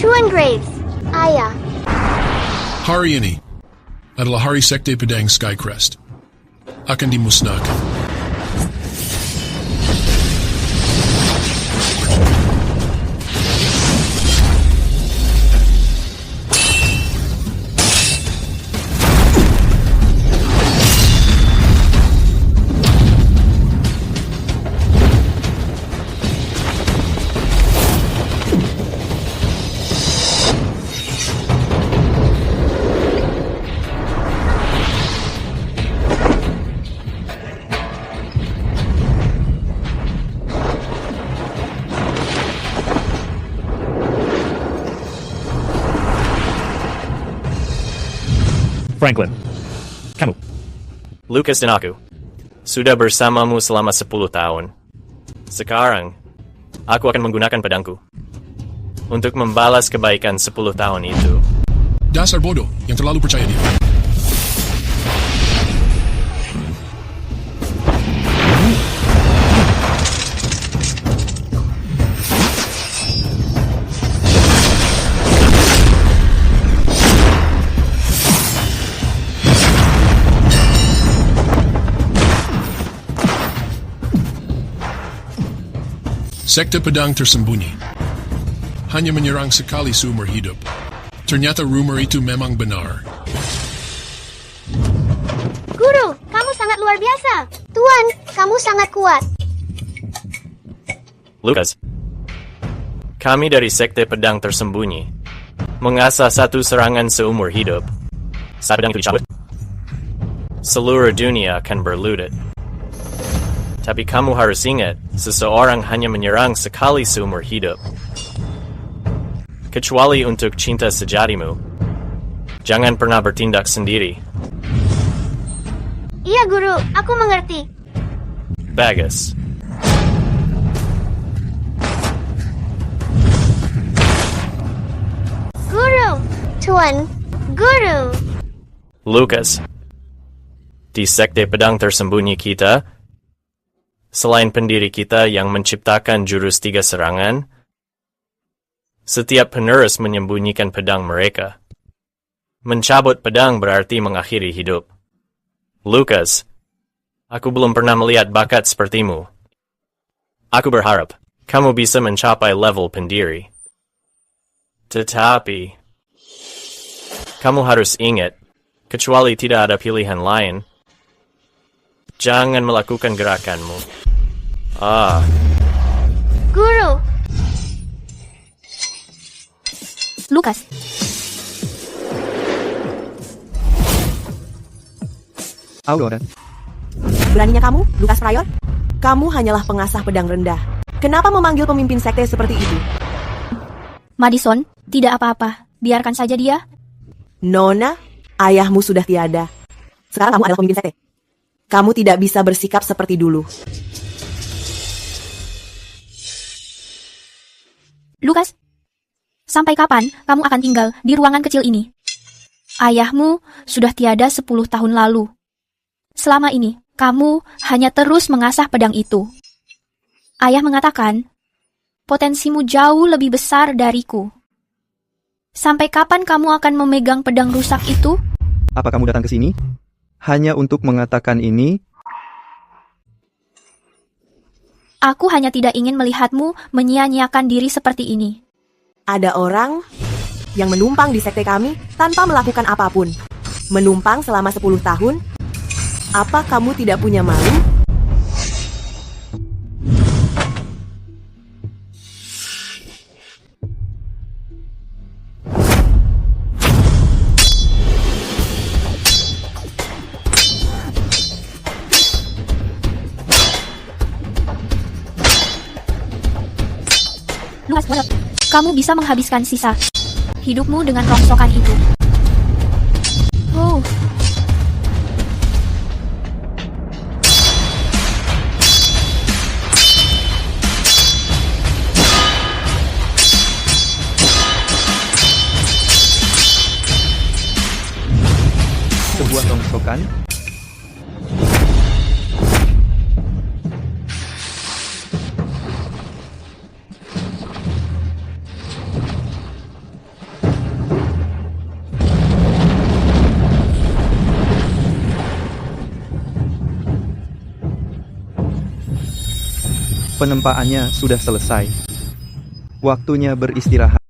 Tuan Graves, ayah. Hari ini adalah hari Sekte Pedang Skycrest. Akan dimusnahkan. Franklin, kamu. Lucas dan aku sudah bersamamu selama 10 tahun. Sekarang, aku akan menggunakan pedangku untuk membalas kebaikan 10 tahun itu. Dasar bodoh yang terlalu percaya diri. Sekte Pedang tersembunyi. Hanya menyerang sekali seumur hidup. Ternyata rumor itu memang benar. Guru, kamu sangat luar biasa. Tuan, kamu sangat kuat. Lucas, kami dari Sekte Pedang Tersembunyi mengasah satu serangan seumur hidup. Saat pedang itu dicabut, seluruh dunia akan berlutut. Tapi kamu harus ingat, seseorang hanya menyerang sekali seumur hidup. Kecuali untuk cinta sejatimu. Jangan pernah bertindak sendiri. Iya, Guru, aku mengerti. Bagus. Guru, Tuan, Guru. Lucas, di Sekte Pedang Tersembunyi kita, selain pendiri kita yang menciptakan jurus 3 serangan, setiap penerus menyembunyikan pedang mereka. Mencabut pedang berarti mengakhiri hidup. Lucas, aku belum pernah melihat bakat sepertimu. Aku berharap kamu bisa mencapai level pendiri. Tetapi, kamu harus ingat, kecuali tidak ada pilihan lain, jangan melakukan gerakanmu. Guru. Lucas. Aurora. Beraninya kamu, Lucas Pryor? Kamu hanyalah pengasah pedang rendah. Kenapa memanggil pemimpin sekte seperti itu? Madison, tidak apa-apa. Biarkan saja dia. Nona, ayahmu sudah tiada. Sekarang kamu adalah pemimpin sekte. Kamu tidak bisa bersikap seperti dulu. Lucas, sampai kapan kamu akan tinggal di ruangan kecil ini? Ayahmu sudah tiada 10 tahun lalu. Selama ini, kamu hanya terus mengasah pedang itu. Ayah mengatakan, potensimu jauh lebih besar dariku. Sampai kapan kamu akan memegang pedang rusak itu? Apa kamu datang ke sini hanya untuk mengatakan ini? Aku hanya tidak ingin melihatmu menyia-nyiakan diri seperti ini. Ada orang yang menumpang di sekte kami tanpa melakukan apapun. Menumpang selama 10 tahun? Apa kamu tidak punya malu? Lucas, kamu bisa menghabiskan sisa hidupmu dengan rongsokan itu. Oh. Sebuah rongsokan. Penempaannya sudah selesai. Waktunya beristirahat.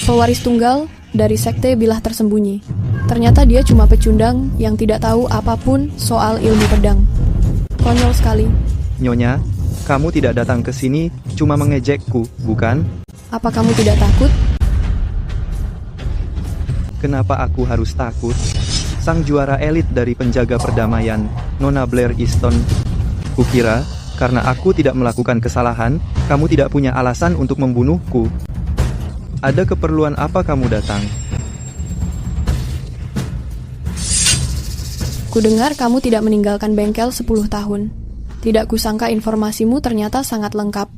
Pewaris tunggal dari Sekte Bilah Tersembunyi. Ternyata dia cuma pecundang yang tidak tahu apapun soal ilmu pedang. Konyol sekali. Nyonya, kamu tidak datang ke sini cuma mengejekku, bukan? Apa kamu tidak takut? Kenapa aku harus takut? Sang juara elit dari penjaga perdamaian, Nona Blair Easton. Kukira, karena aku tidak melakukan kesalahan, kamu tidak punya alasan untuk membunuhku. Ada keperluan apa kamu datang? Kudengar kamu tidak meninggalkan bengkel 10 tahun. Tidak kusangka informasimu ternyata sangat lengkap.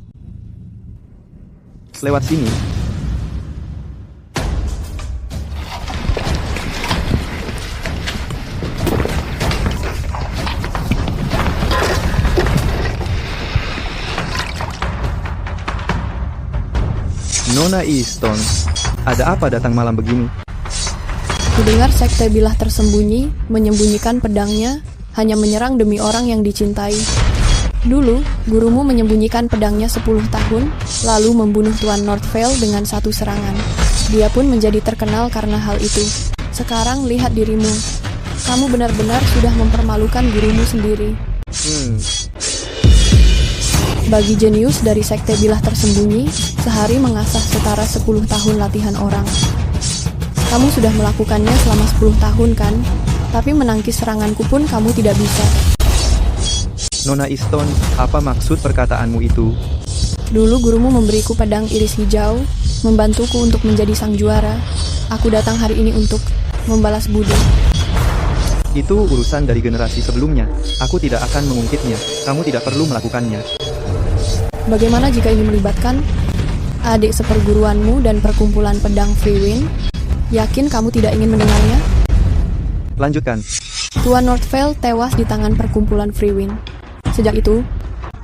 Lewat sini. Nona Easton, ada apa datang malam begini? Kudengar Sekte Bilah Tersembunyi menyembunyikan pedangnya hanya menyerang demi orang yang dicintai. Dulu, gurumu menyembunyikan pedangnya 10 tahun, lalu membunuh Tuan Northvale dengan satu serangan. Dia pun menjadi terkenal karena hal itu. Sekarang lihat dirimu. Kamu benar-benar sudah mempermalukan gurumu sendiri. Bagi jenius dari Sekte Bilah Tersembunyi, sehari mengasah setara 10 tahun latihan orang. Kamu sudah melakukannya selama 10 tahun kan? Tapi menangkis seranganku pun kamu tidak bisa. Nona Easton, apa maksud perkataanmu itu? Dulu gurumu memberiku pedang iris hijau, membantuku untuk menjadi sang juara. Aku datang hari ini untuk membalas budi. Itu urusan dari generasi sebelumnya. Aku tidak akan mengungkitnya. Kamu tidak perlu melakukannya. Bagaimana jika ini melibatkan adik seperguruanmu dan perkumpulan pedang Freewind? Yakin kamu tidak ingin mendengarnya? Lanjutkan. Tuan Northvale tewas di tangan perkumpulan Freewind. Sejak itu,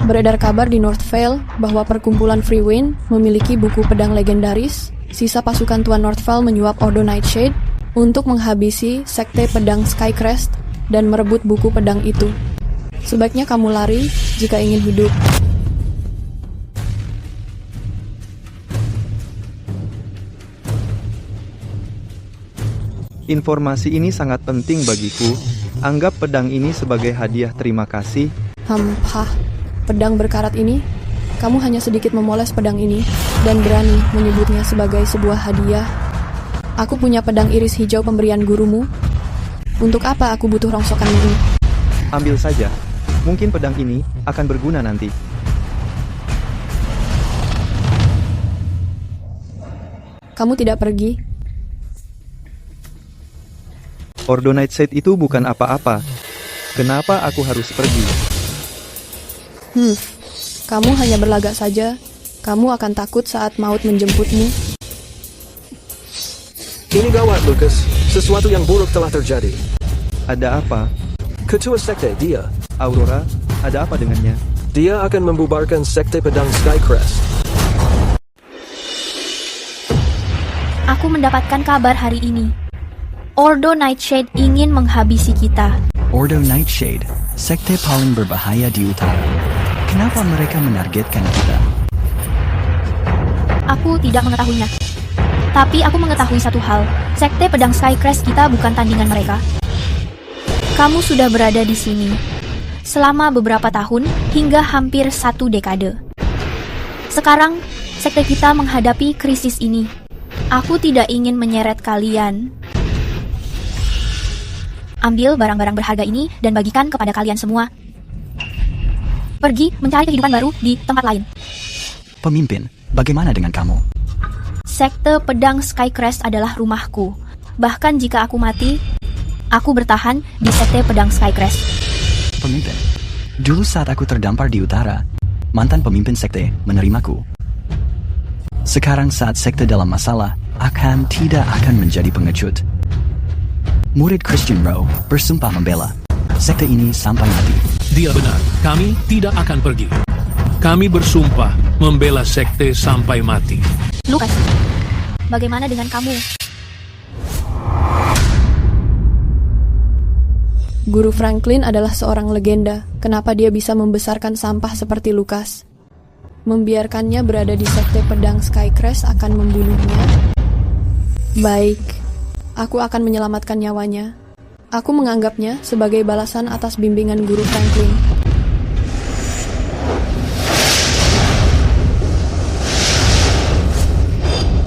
beredar kabar di Northvale bahwa perkumpulan Freewind memiliki buku pedang legendaris. Sisa pasukan Tuan Northvale menyuap Ordo Nightshade untuk menghabisi Sekte Pedang Skycrest dan merebut buku pedang itu. Sebaiknya kamu lari jika ingin hidup. Informasi ini sangat penting bagiku. Anggap pedang ini sebagai hadiah terima kasih. Pedang berkarat ini? Kamu hanya sedikit memoles pedang ini dan berani menyebutnya sebagai sebuah hadiah. Aku punya pedang iris hijau pemberian gurumu. Untuk apa aku butuh rongsokan ini? Ambil saja. Mungkin pedang ini akan berguna nanti. Kamu tidak pergi? Ordo Nightshade itu bukan apa-apa. Kenapa aku harus pergi? Kamu hanya berlagak saja. Kamu akan takut saat maut menjemputmu. Ini gawat, Lucas. Sesuatu yang buruk telah terjadi. Ada apa? Ketua Sekte, dia. Aurora, ada apa dengannya? Dia akan membubarkan Sekte Pedang Skycrest. Aku mendapatkan kabar hari ini. Ordo Nightshade ingin menghabisi kita. Ordo Nightshade, sekte paling berbahaya di utara. Kenapa mereka menargetkan kita? Aku tidak mengetahuinya. Tapi aku mengetahui satu hal. Sekte Pedang Skycrest kita bukan tandingan mereka. Kamu sudah berada di sini selama beberapa tahun hingga hampir 1 dekade. Sekarang, sekte kita menghadapi krisis ini. Aku tidak ingin menyeret kalian. Ambil barang-barang berharga ini dan bagikan kepada kalian semua. Pergi mencari kehidupan baru di tempat lain. Pemimpin, bagaimana dengan kamu? Sekte Pedang Skycrest adalah rumahku. Bahkan jika aku mati, aku bertahan di Sekte Pedang Skycrest. Pemimpin, dulu saat aku terdampar di utara, mantan pemimpin sekte menerimaku. Sekarang saat sekte dalam masalah, tidak akan menjadi pengecut. Murid Christian Rowe bersumpah membela sekte ini sampai mati. Dia benar, kami tidak akan pergi. Kami bersumpah membela sekte sampai mati. Lucas, bagaimana dengan kamu? Guru Franklin adalah seorang legenda. Kenapa dia bisa membesarkan sampah seperti Lucas? Membiarkannya berada di sekte pedang Skycrest akan membunuhnya. Baik, aku akan menyelamatkan nyawanya. Aku menganggapnya sebagai balasan atas bimbingan Guru Franklin.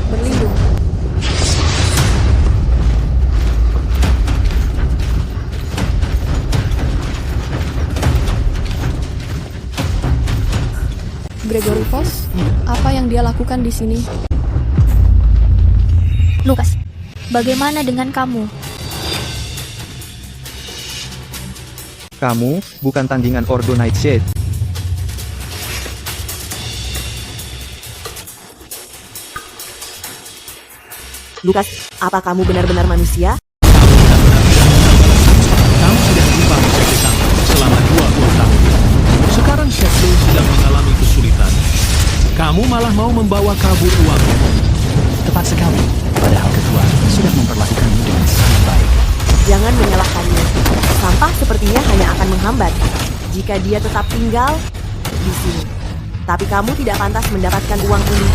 Berlindung. Gregory Foss, apa yang dia lakukan di sini? Lucas, bagaimana dengan kamu? Kamu bukan tandingan Ordo Nightshade. Lucas, apa kamu benar-benar manusia? Kamu sudah berjumpa di sekte kami selama 20 tahun. Sekarang sekte sedang mengalami kesulitan. Kamu malah mau membawa kabur uangnya. Tepat sekali. Padahal ketua sudah memperlakukanmu dengan sangat baik. Jangan menyalahkannya. Sampah sepertinya hanya akan menghambat jika dia tetap tinggal di sini. Tapi kamu tidak pantas mendapatkan uang ini.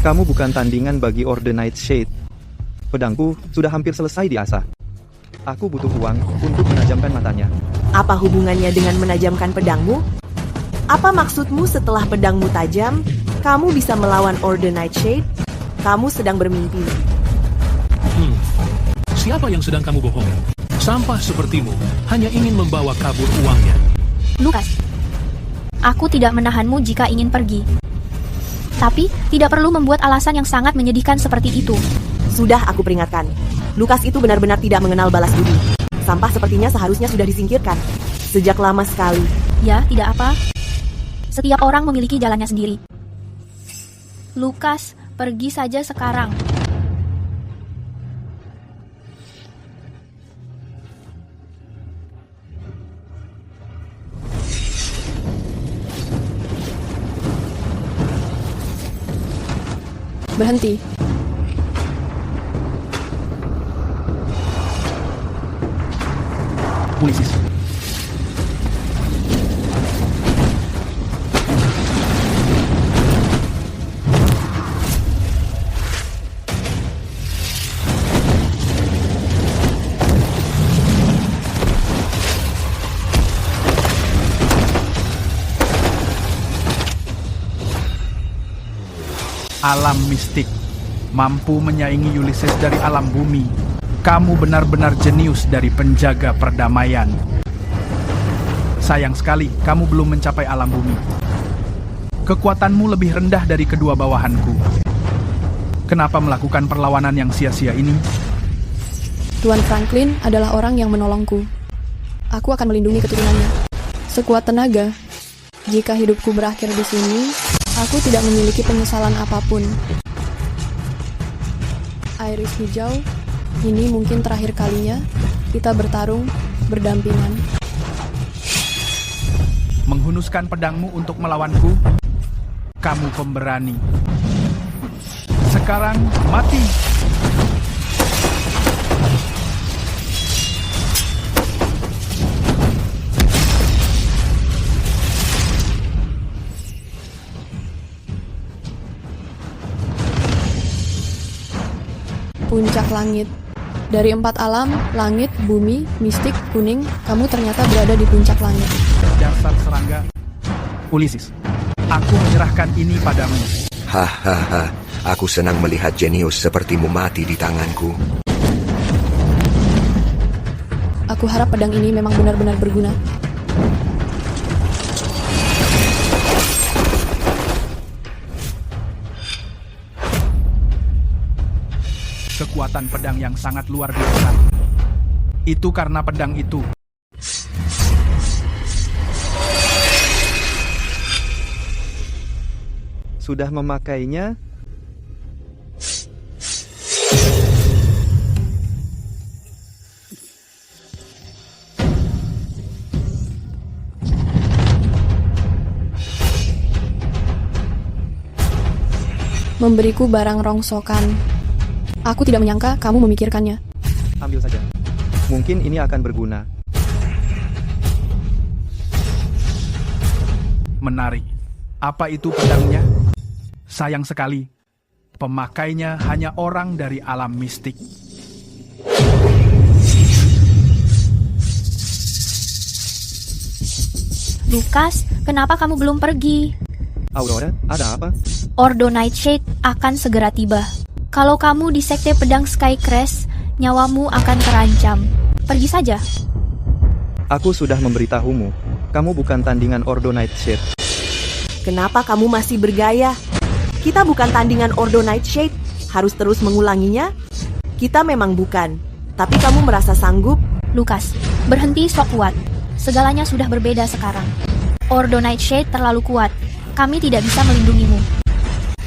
Kamu bukan tandingan bagi Ordo Nightshade. Pedangku sudah hampir selesai diasah. Aku butuh uang untuk menajamkan matanya. Apa hubungannya dengan menajamkan pedangmu? Apa maksudmu setelah pedangmu tajam, kamu bisa melawan Ordo Nightshade? Kamu sedang bermimpi. Siapa yang sedang kamu bohongi? Sampah sepertimu hanya ingin membawa kabur uangnya. Lucas, aku tidak menahanmu jika ingin pergi. Tapi, tidak perlu membuat alasan yang sangat menyedihkan seperti itu. Sudah aku peringatkan. Lucas itu benar-benar tidak mengenal balas budi. Sampah sepertinya seharusnya sudah disingkirkan sejak lama sekali. Ya, tidak apa. Setiap orang memiliki jalannya sendiri. Lucas, pergi saja sekarang. Berhenti. Ulysses, alam mistik, mampu menyaingi Ulysses dari alam bumi. Kamu benar-benar jenius dari penjaga perdamaian. Sayang sekali, kamu belum mencapai alam bumi. Kekuatanmu lebih rendah dari kedua bawahanku. Kenapa melakukan perlawanan yang sia-sia ini? Tuan Franklin adalah orang yang menolongku. Aku akan melindungi keturunannya. Sekuat tenaga, jika hidupku berakhir di sini, aku tidak memiliki penyesalan apapun. Iris hijau, ini mungkin terakhir kalinya kita bertarung berdampingan. Menghunuskan pedangmu untuk melawanku? Kamu pemberani. Sekarang mati! Puncak langit. Dari 4 alam, langit, bumi, mistik, kuning, kamu ternyata berada di puncak langit. Dasar serangga. Ulysses, aku menyerahkan ini padamu. Hahaha, aku senang melihat jenius sepertimu mati di tanganku. Aku harap pedang ini memang benar-benar berguna. Kekuatan pedang yang sangat luar biasa. Itu karena pedang itu. Sudah memakainya? memberiku barang rongsokan. Aku tidak menyangka kamu memikirkannya. Ambil saja. Mungkin ini akan berguna. Menarik. Apa itu pedangnya? Sayang sekali, pemakainya hanya orang dari alam mistik. Lukas, kenapa kamu belum pergi? Aurora, ada apa? Ordo Nightshade akan segera tiba. Kalau kamu di sekte pedang Skycrest, nyawamu akan terancam. Pergi saja. Aku sudah memberitahumu. Kamu bukan tandingan Ordo Nightshade. Kenapa kamu masih bergaya? Kita bukan tandingan Ordo Nightshade. Harus terus mengulanginya? Kita memang bukan. Tapi kamu merasa sanggup? Lukas, berhenti sok kuat. Segalanya sudah berbeda sekarang. Ordo Nightshade terlalu kuat. Kami tidak bisa melindungimu.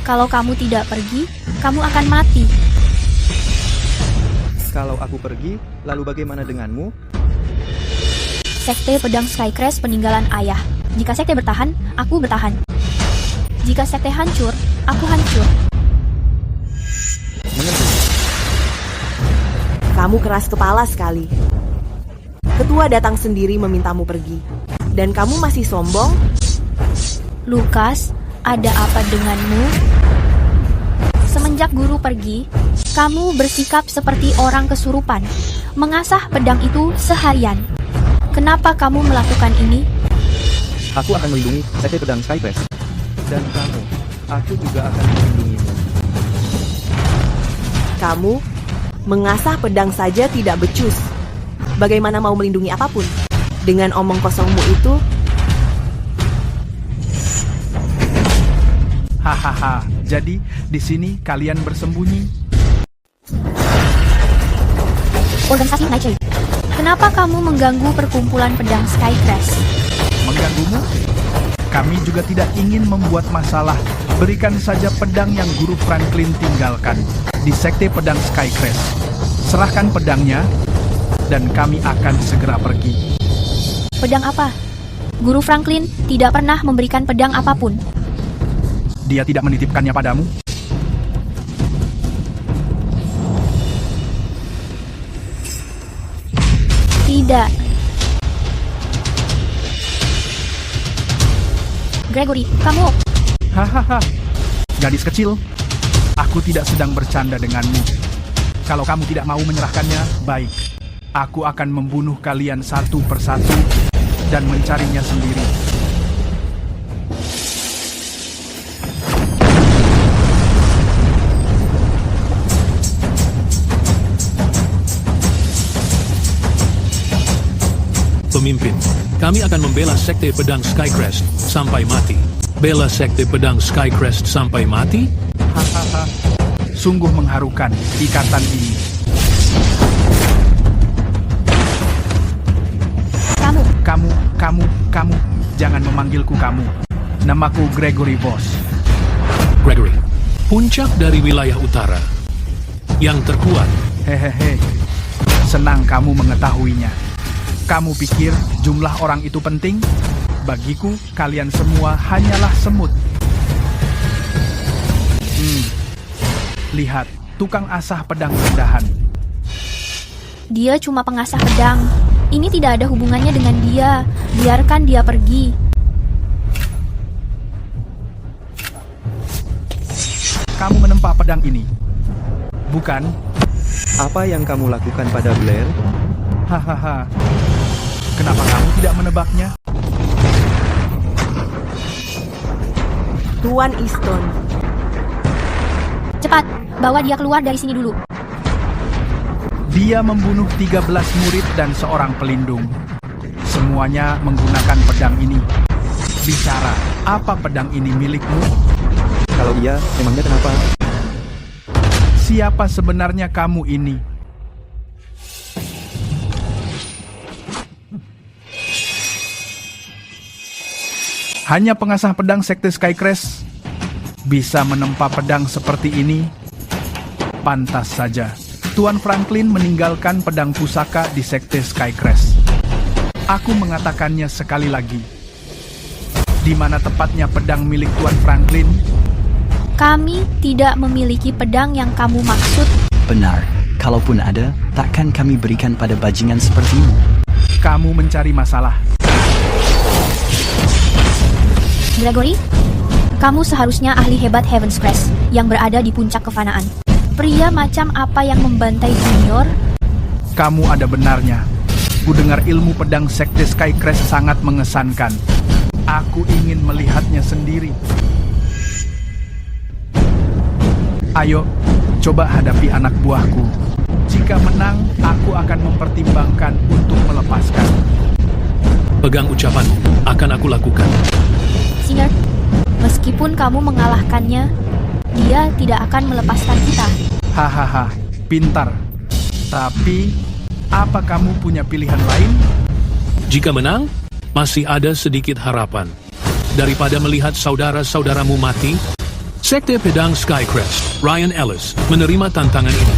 Kalau kamu tidak pergi, kamu akan mati. Kalau aku pergi, lalu bagaimana denganmu? Sekte pedang Skycrest peninggalan ayah. Jika sekte bertahan, aku bertahan. Jika sekte hancur, aku hancur. Kamu keras kepala sekali. Ketua datang sendiri memintamu pergi. Dan kamu masih sombong? Lukas, ada apa denganmu? Semenjak guru pergi, kamu bersikap seperti orang kesurupan, mengasah pedang itu seharian. Kenapa kamu melakukan ini? Aku akan melindungi sekte pedang Skycrest. Dan kamu, aku juga akan melindungimu. Kamu mengasah pedang saja tidak becus. Bagaimana mau melindungi apapun? Dengan omong kosongmu itu? Hahaha, jadi di sini kalian bersembunyi? Organisasi Nightshade, kenapa kamu mengganggu perkumpulan pedang Skycrest? Mengganggumu? Kami juga tidak ingin membuat masalah. Berikan saja pedang yang Guru Franklin tinggalkan di sekte pedang Skycrest. Serahkan pedangnya, dan kami akan segera pergi. Pedang apa? Guru Franklin tidak pernah memberikan pedang apapun. Dia tidak menitipkannya padamu? Tidak. Gregory, kamu... Hahaha, gadis kecil, aku tidak sedang bercanda denganmu. Kalau kamu tidak mau menyerahkannya, baik. Aku akan membunuh kalian satu persatu dan mencarinya sendiri. Pemimpin, kami akan membela sekte pedang Skycrest sampai mati. Bela sekte pedang Skycrest sampai mati? Hahaha, sungguh mengharukan ikatan ini. Kamu, jangan memanggilku kamu. Namaku Gregory Voss. Gregory, puncak dari wilayah utara. Yang terkuat. Hehehe, senang kamu mengetahuinya. Kamu pikir jumlah orang itu penting? Bagiku, kalian semua hanyalah semut. Lihat, tukang asah pedang rendahan. Dia cuma pengasah pedang. Ini tidak ada hubungannya dengan dia. Biarkan dia pergi. Kamu menempa pedang ini, bukan? Apa yang kamu lakukan pada Blair? Hahaha. Kenapa kamu tidak menebaknya? Tuan Easton. Cepat, bawa dia keluar dari sini dulu. Dia membunuh 13 murid dan seorang pelindung. Semuanya menggunakan pedang ini. Bicara, apa pedang ini milikmu? Kalau iya, memangnya kenapa? Siapa sebenarnya kamu ini? Hanya pengasah pedang sekte Skycrest bisa menempa pedang seperti ini? Pantas saja. Tuan Franklin meninggalkan pedang pusaka di sekte Skycrest. Aku mengatakannya sekali lagi. Di mana tepatnya pedang milik Tuan Franklin? Kami tidak memiliki pedang yang kamu maksud. Benar, kalaupun ada, takkan kami berikan pada bajingan sepertimu. Kamu mencari masalah. Gregory, kamu seharusnya ahli hebat Heaven's Crest yang berada di puncak kefanaan. Pria macam apa yang membantai junior? Kamu ada benarnya. Ku dengar ilmu pedang Sekte Skycrest sangat mengesankan. Aku ingin melihatnya sendiri. Ayo, coba hadapi anak buahku. Jika menang, aku akan mempertimbangkan untuk melepaskan. Pegang ucapanmu, akan aku lakukan. Singer, meskipun kamu mengalahkannya, dia tidak akan melepaskan kita. Hahaha, pintar. Tapi, apa kamu punya pilihan lain? Jika menang, masih ada sedikit harapan. Daripada melihat saudara-saudaramu mati, Sekte Pedang Skycrest, Ryan Ellis, menerima tantangan ini.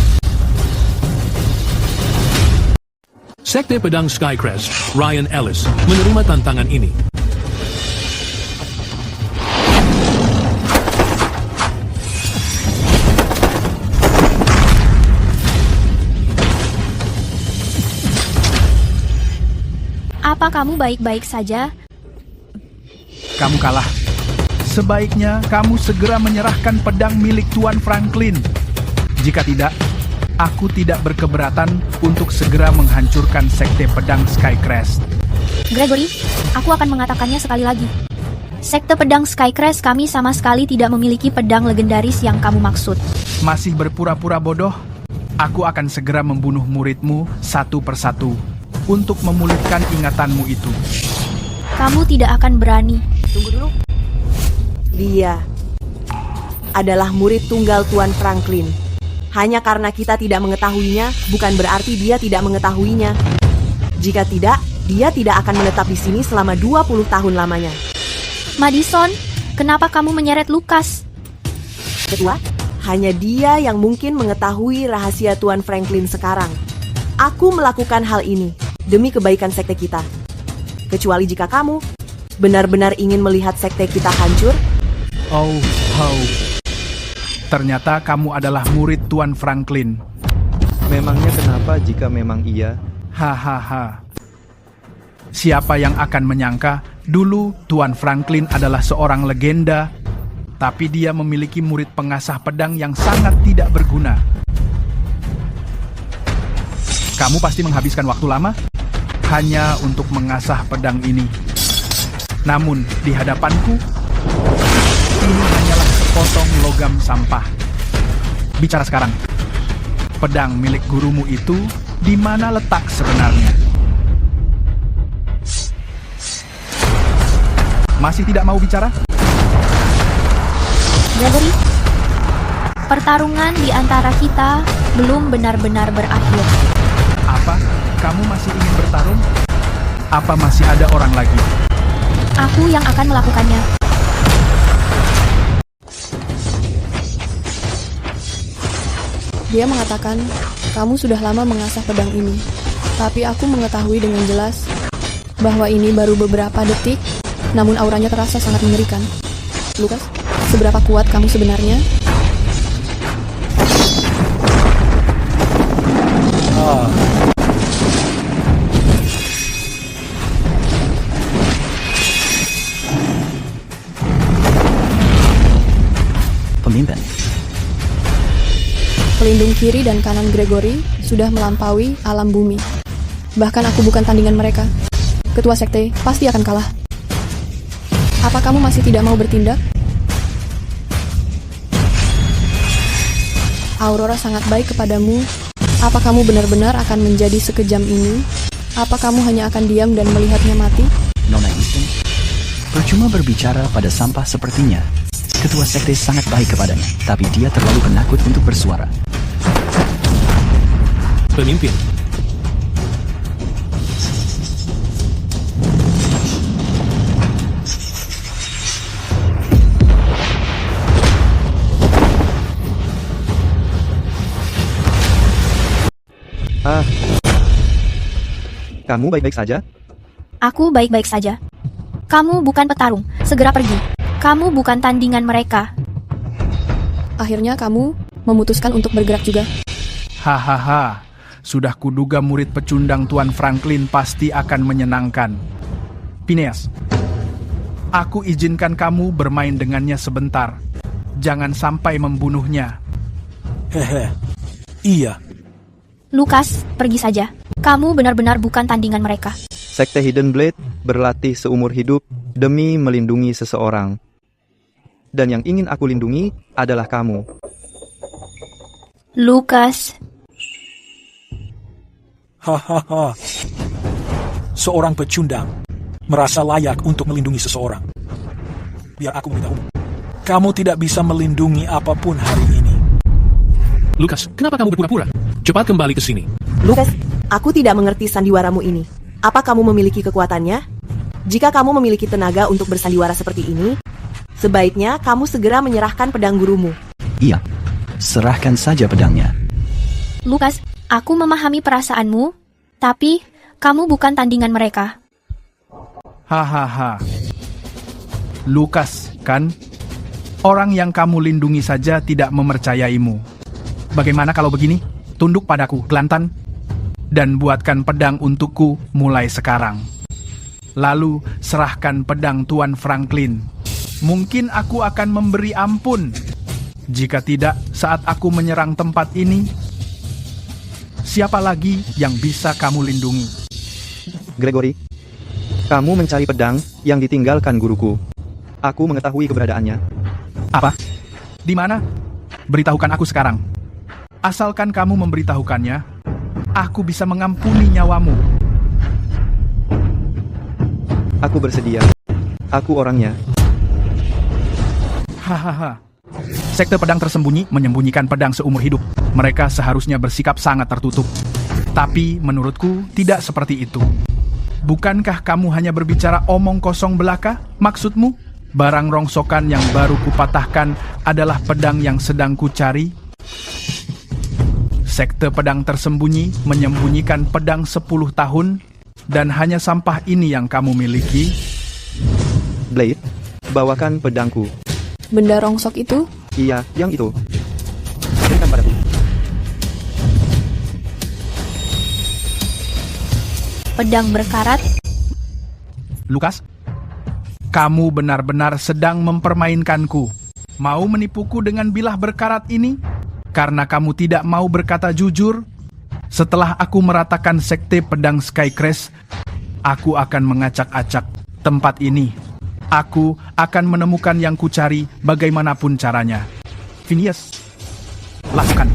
Sekte Pedang Skycrest, Ryan Ellis, menerima tantangan ini. Apa kamu baik-baik saja? Kamu kalah. Sebaiknya kamu segera menyerahkan pedang milik Tuan Franklin. Jika tidak, aku tidak berkeberatan untuk segera menghancurkan Sekte Pedang Skycrest. Gregory, aku akan mengatakannya sekali lagi. Sekte Pedang Skycrest kami sama sekali tidak memiliki pedang legendaris yang kamu maksud. Masih berpura-pura bodoh? Aku akan segera membunuh muridmu satu persatu untuk memulihkan ingatanmu itu. Kamu tidak akan berani. Tunggu dulu. Dia adalah murid tunggal Tuan Franklin. Hanya karena kita tidak mengetahuinya, bukan berarti dia tidak mengetahuinya. Jika tidak, dia tidak akan menetap di sini selama 20 tahun lamanya. Madison, kenapa kamu menyeret Lucas? Ketua, hanya dia yang mungkin mengetahui rahasia Tuan Franklin sekarang. Aku melakukan hal ini demi kebaikan sekte kita. Kecuali jika kamu benar-benar ingin melihat sekte kita hancur. Oh. Ternyata kamu adalah murid Tuan Franklin. Memangnya kenapa jika memang iya? Hahaha. Siapa yang akan menyangka dulu Tuan Franklin adalah seorang legenda, tapi dia memiliki murid pengasah pedang yang sangat tidak berguna. Kamu pasti menghabiskan waktu lama hanya untuk mengasah pedang ini. Namun, di hadapanku, ini hanyalah sepotong logam sampah. Bicara sekarang. Pedang milik gurumu itu di mana letak sebenarnya? Masih tidak mau bicara? Gregory, pertarungan di antara kita belum benar-benar berakhir. Apa? Kamu masih ingin bertarung? Apa masih ada orang lagi? Aku yang akan melakukannya. Dia mengatakan, kamu sudah lama mengasah pedang ini. Tapi aku mengetahui dengan jelas bahwa ini baru beberapa detik, namun auranya terasa sangat mengerikan. Lucas, seberapa kuat kamu sebenarnya? Pemimpin. Pelindung kiri dan kanan Gregory sudah melampaui alam bumi. Bahkan aku bukan tandingan mereka. Ketua sekte pasti akan kalah. Apa kamu masih tidak mau bertindak? Aurora sangat baik kepadamu. Apa kamu benar-benar akan menjadi sekejam ini? Apa kamu hanya akan diam dan melihatnya mati? Nona Easton, percuma berbicara pada sampah sepertinya. Ketua sekte sangat baik kepadanya, tapi dia terlalu penakut untuk bersuara. Pemimpin. Kamu baik-baik saja? Aku baik-baik saja. Kamu bukan petarung, segera pergi. Kamu bukan tandingan mereka. akhirnya kamu memutuskan untuk bergerak juga. Hahaha, sudah kuduga murid pecundang Tuan Franklin pasti akan menyenangkan. Phineas, aku izinkan kamu bermain dengannya sebentar. Jangan sampai membunuhnya. Hehe, iya. Lucas, pergi saja. Kamu benar-benar bukan tandingan mereka. Sekte Hidden Blade berlatih seumur hidup demi melindungi seseorang. Dan yang ingin aku lindungi adalah kamu. Lucas. Hahaha. Seorang pecundang merasa layak untuk melindungi seseorang. Biar aku beritahu. Kamu tidak bisa melindungi apapun hari ini. Lucas, kenapa kamu berpura-pura? Cepat kembali ke sini. Lucas, aku tidak mengerti sandiwaramu ini. Apa kamu memiliki kekuatannya? Jika kamu memiliki tenaga untuk bersandiwara seperti ini, sebaiknya kamu segera menyerahkan pedang gurumu. Iya, serahkan saja pedangnya. Lucas, aku memahami perasaanmu, tapi kamu bukan tandingan mereka. Hahaha. Lucas, kan? Orang yang kamu lindungi saja tidak mempercayaimu. Bagaimana kalau begini? Tunduk padaku, Glantan. Dan buatkan pedang untukku mulai sekarang. Lalu serahkan pedang Tuan Franklin. Mungkin aku akan memberi ampun. Jika tidak, saat aku menyerang tempat ini, siapa lagi yang bisa kamu lindungi? Gregory, kamu mencari pedang yang ditinggalkan guruku. Aku mengetahui keberadaannya. Apa? Di mana? Beritahukan aku sekarang. Asalkan kamu memberitahukannya, aku bisa mengampuni nyawamu. Aku bersedia. Aku orangnya. Hahaha. Sekte pedang tersembunyi menyembunyikan pedang seumur hidup. Mereka seharusnya bersikap sangat tertutup. Tapi menurutku tidak seperti itu. Bukankah kamu hanya berbicara omong kosong belaka? Maksudmu, barang rongsokan yang baru kupatahkan adalah pedang yang sedang kucari? Sekte pedang tersembunyi menyembunyikan pedang 10 tahun, dan hanya sampah ini yang kamu miliki? Blade, bawakan pedangku. Benda rongsok itu? Iya, yang itu. Berikan padaku. Pedang berkarat. Lucas, kamu benar-benar sedang mempermainkanku. Mau menipuku dengan bilah berkarat ini? Karena kamu tidak mau berkata jujur? Setelah aku meratakan sekte pedang Skycrest, aku akan mengacak-acak tempat ini. Aku akan menemukan yang kucari bagaimanapun caranya. Phineas, lakukan.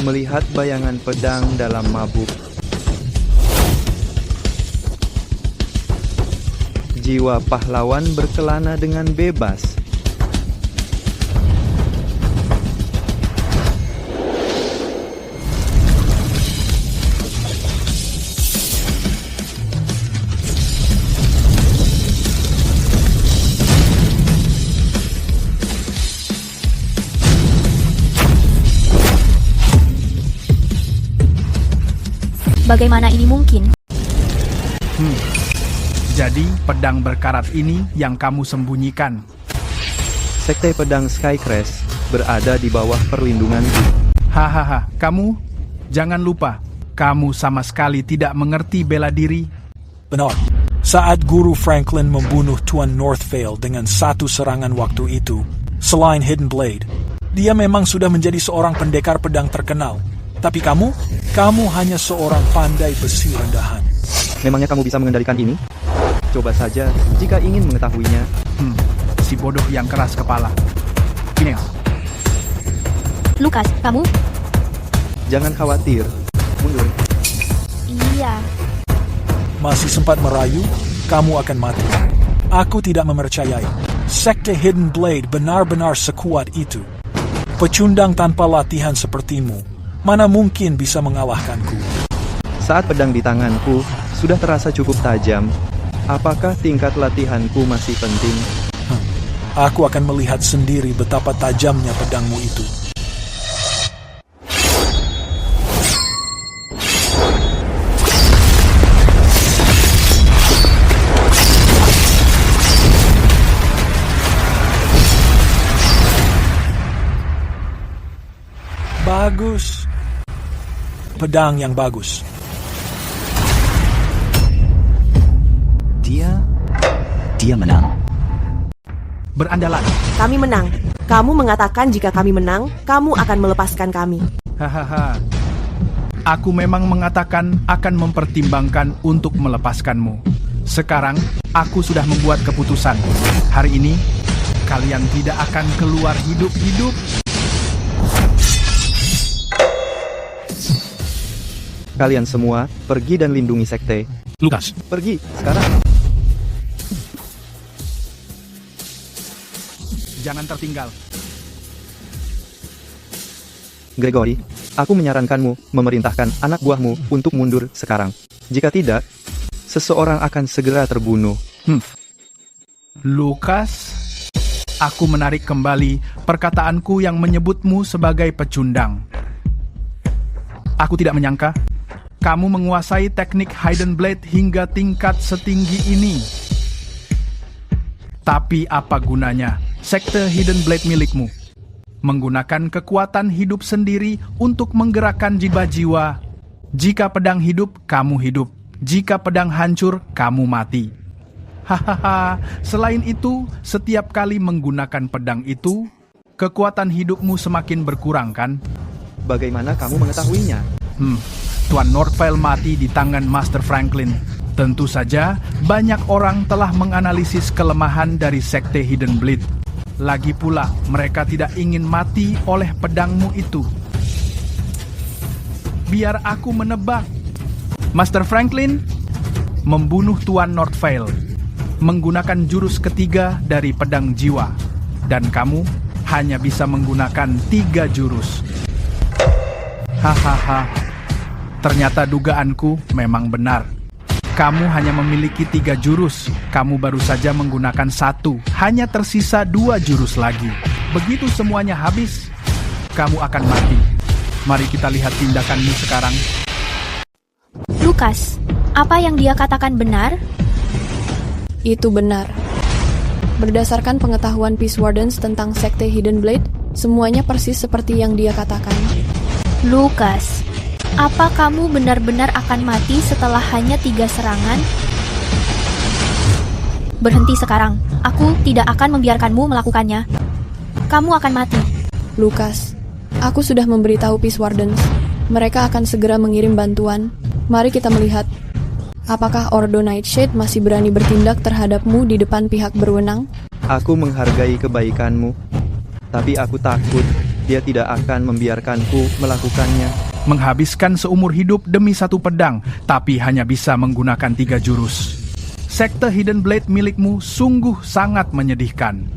Melihat bayangan pedang dalam mabuk. Jiwa pahlawan berkelana dengan bebas. Bagaimana ini mungkin? Jadi pedang berkarat ini yang kamu sembunyikan. Sekte pedang Skycrest berada di bawah perlindunganku. Hahaha, kamu jangan lupa, kamu sama sekali tidak mengerti bela diri. Benar. Saat Guru Franklin membunuh Tuan Northvale dengan satu serangan waktu itu, selain Hidden Blade, dia memang sudah menjadi seorang pendekar pedang terkenal. Tapi kamu hanya seorang pandai besi rendahan. Memangnya kamu bisa mengendalikan ini? Coba saja jika ingin mengetahuinya. Si bodoh yang keras kepala. Phineas. Lucas, kamu? Jangan khawatir. Mundur. Iya. Masih sempat merayu, kamu akan mati. Aku tidak mempercayai. Sekte Hidden Blade benar-benar sekuat itu. Pecundang tanpa latihan sepertimu, mana mungkin bisa mengalahkanku? Saat pedang di tanganku sudah terasa cukup tajam, apakah tingkat latihanku masih penting? Aku akan melihat sendiri betapa tajamnya pedangmu itu. Bagus. Pedang yang bagus. Dia menang. Berandalan. Kami menang. Kamu mengatakan jika kami menang, kamu akan melepaskan kami. Hahaha. Aku memang mengatakan akan mempertimbangkan untuk melepaskanmu. Sekarang, aku sudah membuat keputusan. Hari ini, kalian tidak akan keluar hidup-hidup. Kalian semua, pergi dan lindungi sekte. Lukas. Pergi, sekarang. Jangan tertinggal. Gregory, aku menyarankanmu memerintahkan anak buahmu untuk mundur sekarang. Jika tidak, seseorang akan segera terbunuh. Lukas, aku menarik kembali perkataanku yang menyebutmu sebagai pecundang. Aku tidak menyangka kamu menguasai teknik Hidden Blade hingga tingkat setinggi ini. Tapi apa gunanya sekte Hidden Blade milikmu? Menggunakan kekuatan hidup sendiri untuk menggerakkan jiwa-jiwa. Jika pedang hidup, kamu hidup. Jika pedang hancur, kamu mati. Hahaha, selain itu, setiap kali menggunakan pedang itu, kekuatan hidupmu semakin berkurang, kan? Bagaimana kamu mengetahuinya? Tuan Northvale mati di tangan Master Franklin. Tentu saja, banyak orang telah menganalisis kelemahan dari sekte Hidden Blade. Lagi pula, mereka tidak ingin mati oleh pedangmu itu. Biar aku menebak. Master Franklin membunuh Tuan Northvale menggunakan jurus ketiga dari pedang jiwa. Dan kamu hanya bisa menggunakan 3 jurus. Hahaha. Ternyata dugaanku memang benar. Kamu hanya memiliki 3 jurus. Kamu baru saja menggunakan 1. Hanya tersisa 2 jurus lagi. Begitu semuanya habis, kamu akan mati. Mari kita lihat tindakanmu sekarang. Lukas, apa yang dia katakan benar? Itu benar. Berdasarkan pengetahuan Peace Wardens tentang sekte Hidden Blade, semuanya persis seperti yang dia katakan. Lukas, apa kamu benar-benar akan mati setelah hanya 3 serangan? Berhenti sekarang. Aku tidak akan membiarkanmu melakukannya. Kamu akan mati. Lukas, aku sudah memberitahu Peace Wardens. Mereka akan segera mengirim bantuan. Mari kita melihat. Apakah Ordo Nightshade masih berani bertindak terhadapmu di depan pihak berwenang? Aku menghargai kebaikanmu. Tapi aku takut dia tidak akan membiarkanku melakukannya. Menghabiskan seumur hidup demi 1 pedang, tapi hanya bisa menggunakan 3 jurus. Sekte Hidden Blade milikmu sungguh sangat menyedihkan.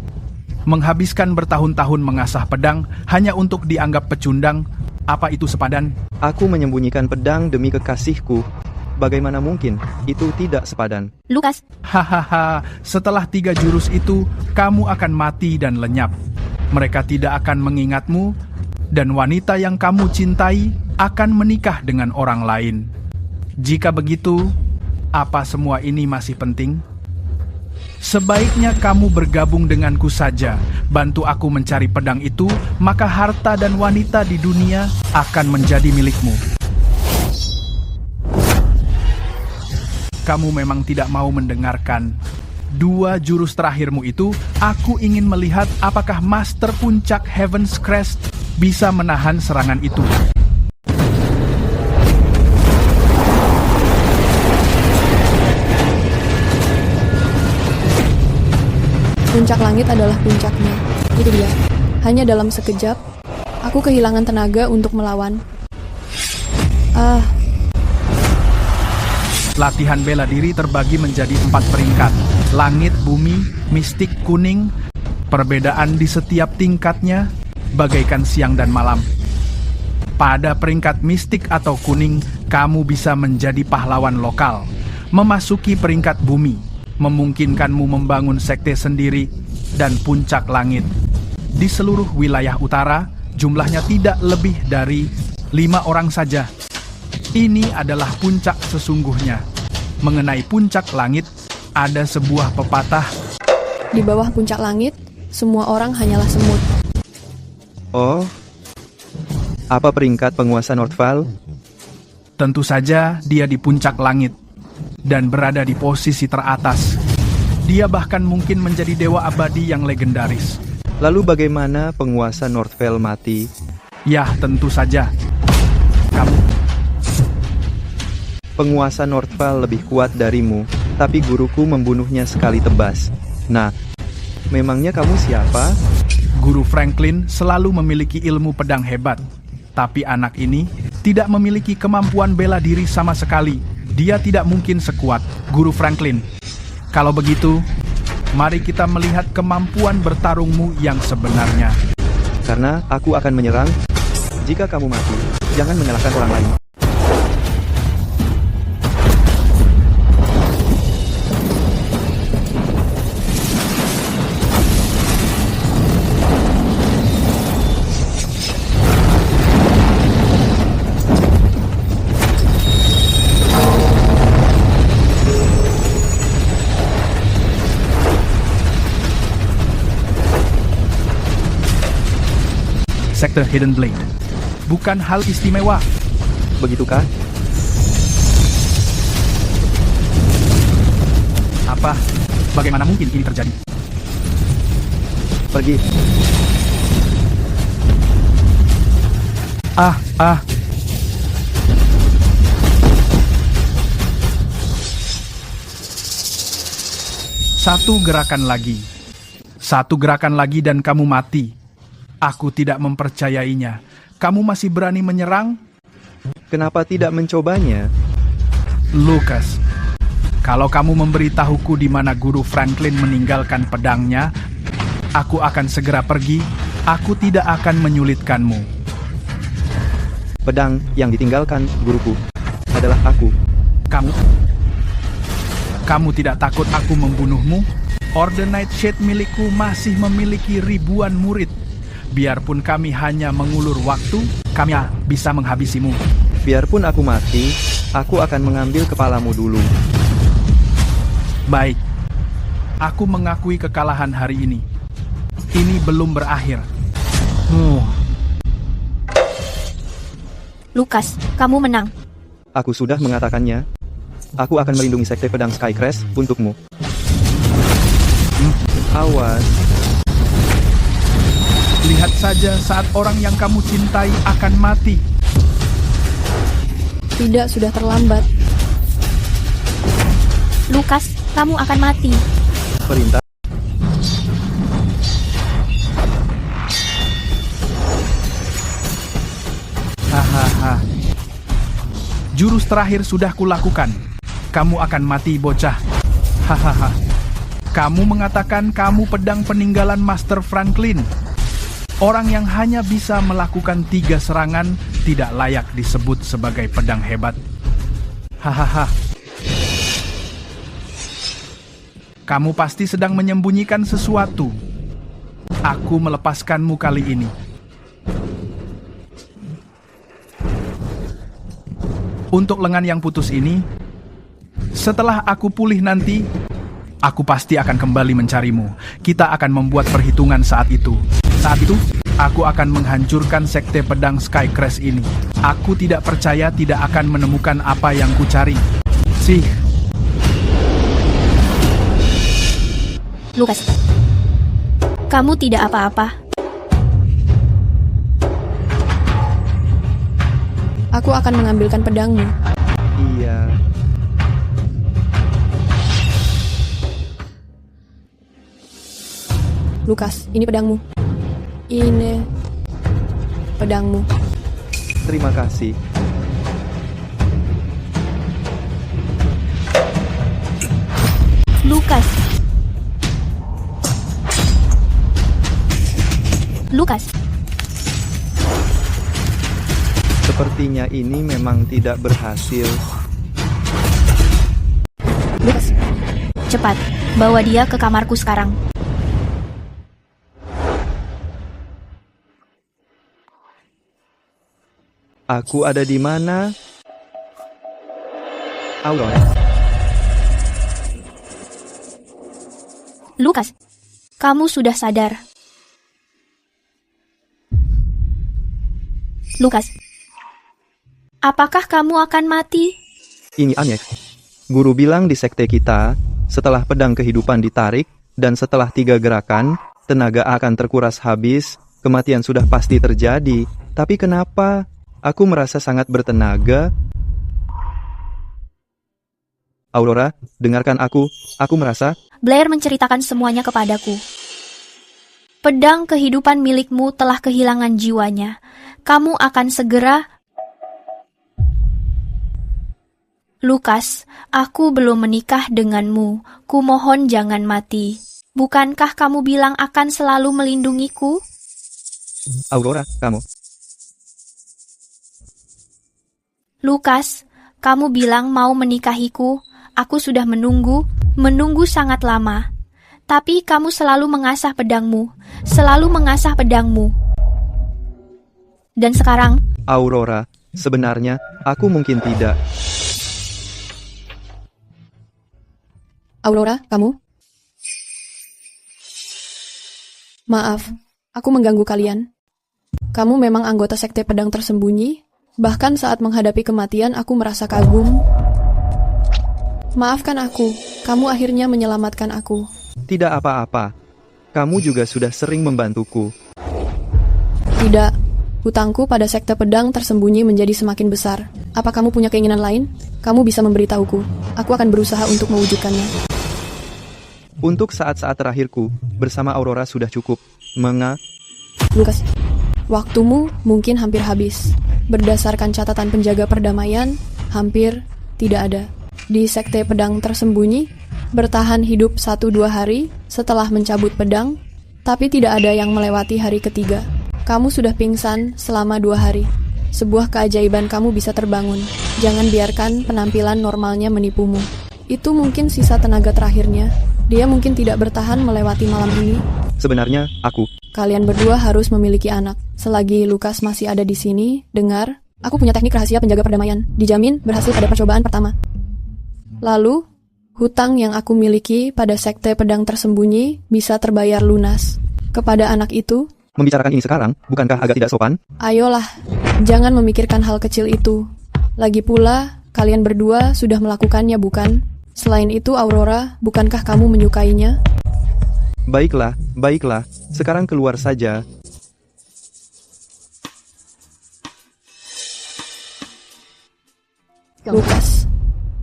Menghabiskan bertahun-tahun mengasah pedang hanya untuk dianggap pecundang, apa itu sepadan? Aku menyembunyikan pedang demi kekasihku. Bagaimana mungkin itu tidak sepadan? Lukas. Hahaha, setelah 3 jurus itu, kamu akan mati dan lenyap. Mereka tidak akan mengingatmu, dan wanita yang kamu cintai akan menikah dengan orang lain. Jika begitu, apa semua ini masih penting? Sebaiknya kamu bergabung denganku saja. Bantu aku mencari pedang itu, maka harta dan wanita di dunia akan menjadi milikmu. Kamu memang tidak mau mendengarkan. 2 jurus terakhirmu itu, aku ingin melihat apakah Master Puncak Heaven's Crest bisa menahan serangan itu. Puncak langit adalah puncaknya. Itu dia. Hanya dalam sekejap, aku kehilangan tenaga untuk melawan. Latihan bela diri terbagi menjadi 4 peringkat. Langit, bumi, mistik, kuning. Perbedaan di setiap tingkatnya bagaikan siang dan malam. Pada peringkat mistik atau kuning, kamu bisa menjadi pahlawan lokal, memasuki peringkat bumi, memungkinkanmu membangun sekte sendiri, dan puncak langit. Di seluruh wilayah utara, jumlahnya tidak lebih dari 5 orang saja. Ini adalah puncak sesungguhnya. Mengenai puncak langit, ada sebuah pepatah. Di bawah puncak langit, semua orang hanyalah semut. Oh, apa peringkat penguasa Northvale? Tentu saja dia di puncak langit dan berada di posisi teratas. Dia bahkan mungkin menjadi dewa abadi yang legendaris. Lalu bagaimana penguasa Northvale mati? Ya, tentu saja. Kamu. Penguasa Northvale lebih kuat darimu, tapi guruku membunuhnya sekali tebas. Nah, memangnya kamu siapa? Guru Franklin selalu memiliki ilmu pedang hebat. Tapi anak ini tidak memiliki kemampuan bela diri sama sekali. Dia tidak mungkin sekuat Guru Franklin. Kalau begitu, mari kita melihat kemampuan bertarungmu yang sebenarnya. Karena aku akan menyerang. Jika kamu mati, jangan menyalahkan orang lain. Sekte Hidden Blade bukan hal istimewa. Begitukah? Apa? Bagaimana mungkin ini terjadi? Pergi. Satu gerakan lagi. Satu gerakan lagi dan kamu mati. Aku tidak mempercayainya. Kamu masih berani menyerang? Kenapa tidak mencobanya? Lucas, kalau kamu memberitahuku di mana Guru Franklin meninggalkan pedangnya, aku akan segera pergi. Aku tidak akan menyulitkanmu. Pedang yang ditinggalkan guruku adalah aku. Kamu tidak takut aku membunuhmu? Orde Nightshade milikku masih memiliki ribuan murid. Biarpun kami hanya mengulur waktu, kami bisa menghabisimu. Biarpun aku mati, aku akan mengambil kepalamu dulu. Baik, aku mengakui kekalahan hari ini. Ini belum berakhir. Lucas, kamu menang. Aku sudah mengatakannya. Aku akan melindungi Sekte Pedang Skycrest untukmu. Awas. Lihat saja saat orang yang kamu cintai akan mati. Tidak, sudah terlambat. Lucas, kamu akan mati. Perintah. Hahaha. Jurus terakhir sudah kulakukan. Kamu akan mati, bocah. Hahaha. Kamu mengatakan kamu pedang peninggalan Master Franklin. Orang yang hanya bisa melakukan 3 serangan tidak layak disebut sebagai pedang hebat. Hahaha. Kamu pasti sedang menyembunyikan sesuatu. Aku melepaskanmu kali ini. Untuk lengan yang putus ini, setelah aku pulih nanti, aku pasti akan kembali mencarimu. Kita akan membuat perhitungan saat itu. Saat itu, aku akan menghancurkan Sekte Pedang Skycrest ini. Aku tidak percaya tidak akan menemukan apa yang kucari. Lucas, kamu tidak apa-apa. Aku akan mengambilkan pedangmu. Iya. Lucas, ini pedangmu. Ini pedangmu. Terima kasih. Lucas. Lucas. Sepertinya ini memang tidak berhasil. Lukas, cepat, bawa dia ke kamarku sekarang. Aku ada di mana? Aurora. Lukas, kamu sudah sadar. Lukas, apakah kamu akan mati? Ini aneh. Guru bilang di sekte kita, setelah pedang kehidupan ditarik, dan setelah 3 gerakan, tenaga akan terkuras habis, kematian sudah pasti terjadi. Tapi kenapa? Aku merasa sangat bertenaga. Aurora, dengarkan aku merasa... Blair menceritakan semuanya kepadaku. Pedang kehidupan milikmu telah kehilangan jiwanya. Kamu akan segera... Lukas, aku belum menikah denganmu. Kumohon jangan mati. Bukankah kamu bilang akan selalu melindungiku? Aurora, kamu... Lukas, kamu bilang mau menikahiku. Aku sudah menunggu sangat lama. Tapi kamu selalu mengasah pedangmu. Dan sekarang... Aurora, sebenarnya, aku mungkin tidak. Aurora, kamu? Maaf, aku mengganggu kalian. Kamu memang anggota sekte pedang tersembunyi? Bahkan saat menghadapi kematian, aku merasa kagum. Maafkan aku, kamu akhirnya menyelamatkan aku. Tidak apa-apa. Kamu juga sudah sering membantuku. Tidak, hutangku pada sekte pedang tersembunyi menjadi semakin besar. Apa kamu punya keinginan lain? Kamu bisa memberitahuku. Aku akan berusaha untuk mewujudkannya. Untuk saat-saat terakhirku, bersama Aurora sudah cukup. Lukas, waktumu mungkin hampir habis. Berdasarkan catatan penjaga perdamaian, hampir tidak ada. Di sekte pedang tersembunyi, bertahan hidup 1-2 hari setelah mencabut pedang, tapi tidak ada yang melewati hari ketiga. Kamu sudah pingsan selama 2 hari. Sebuah keajaiban kamu bisa terbangun. Jangan biarkan penampilan normalnya menipumu. Itu mungkin sisa tenaga terakhirnya. Dia mungkin tidak bertahan melewati malam ini. Sebenarnya, aku... Kalian berdua harus memiliki anak. Selagi Lukas masih ada di sini, dengar, aku punya teknik rahasia penjaga perdamaian. Dijamin berhasil pada percobaan pertama. Lalu, hutang yang aku miliki pada sekte pedang tersembunyi bisa terbayar lunas. Kepada anak itu... Membicarakan ini sekarang, bukankah agak tidak sopan? Ayolah, jangan memikirkan hal kecil itu. Lagi pula, kalian berdua sudah melakukannya, bukan? Selain itu, Aurora, bukankah kamu menyukainya? Baiklah. Sekarang keluar saja. Lukas,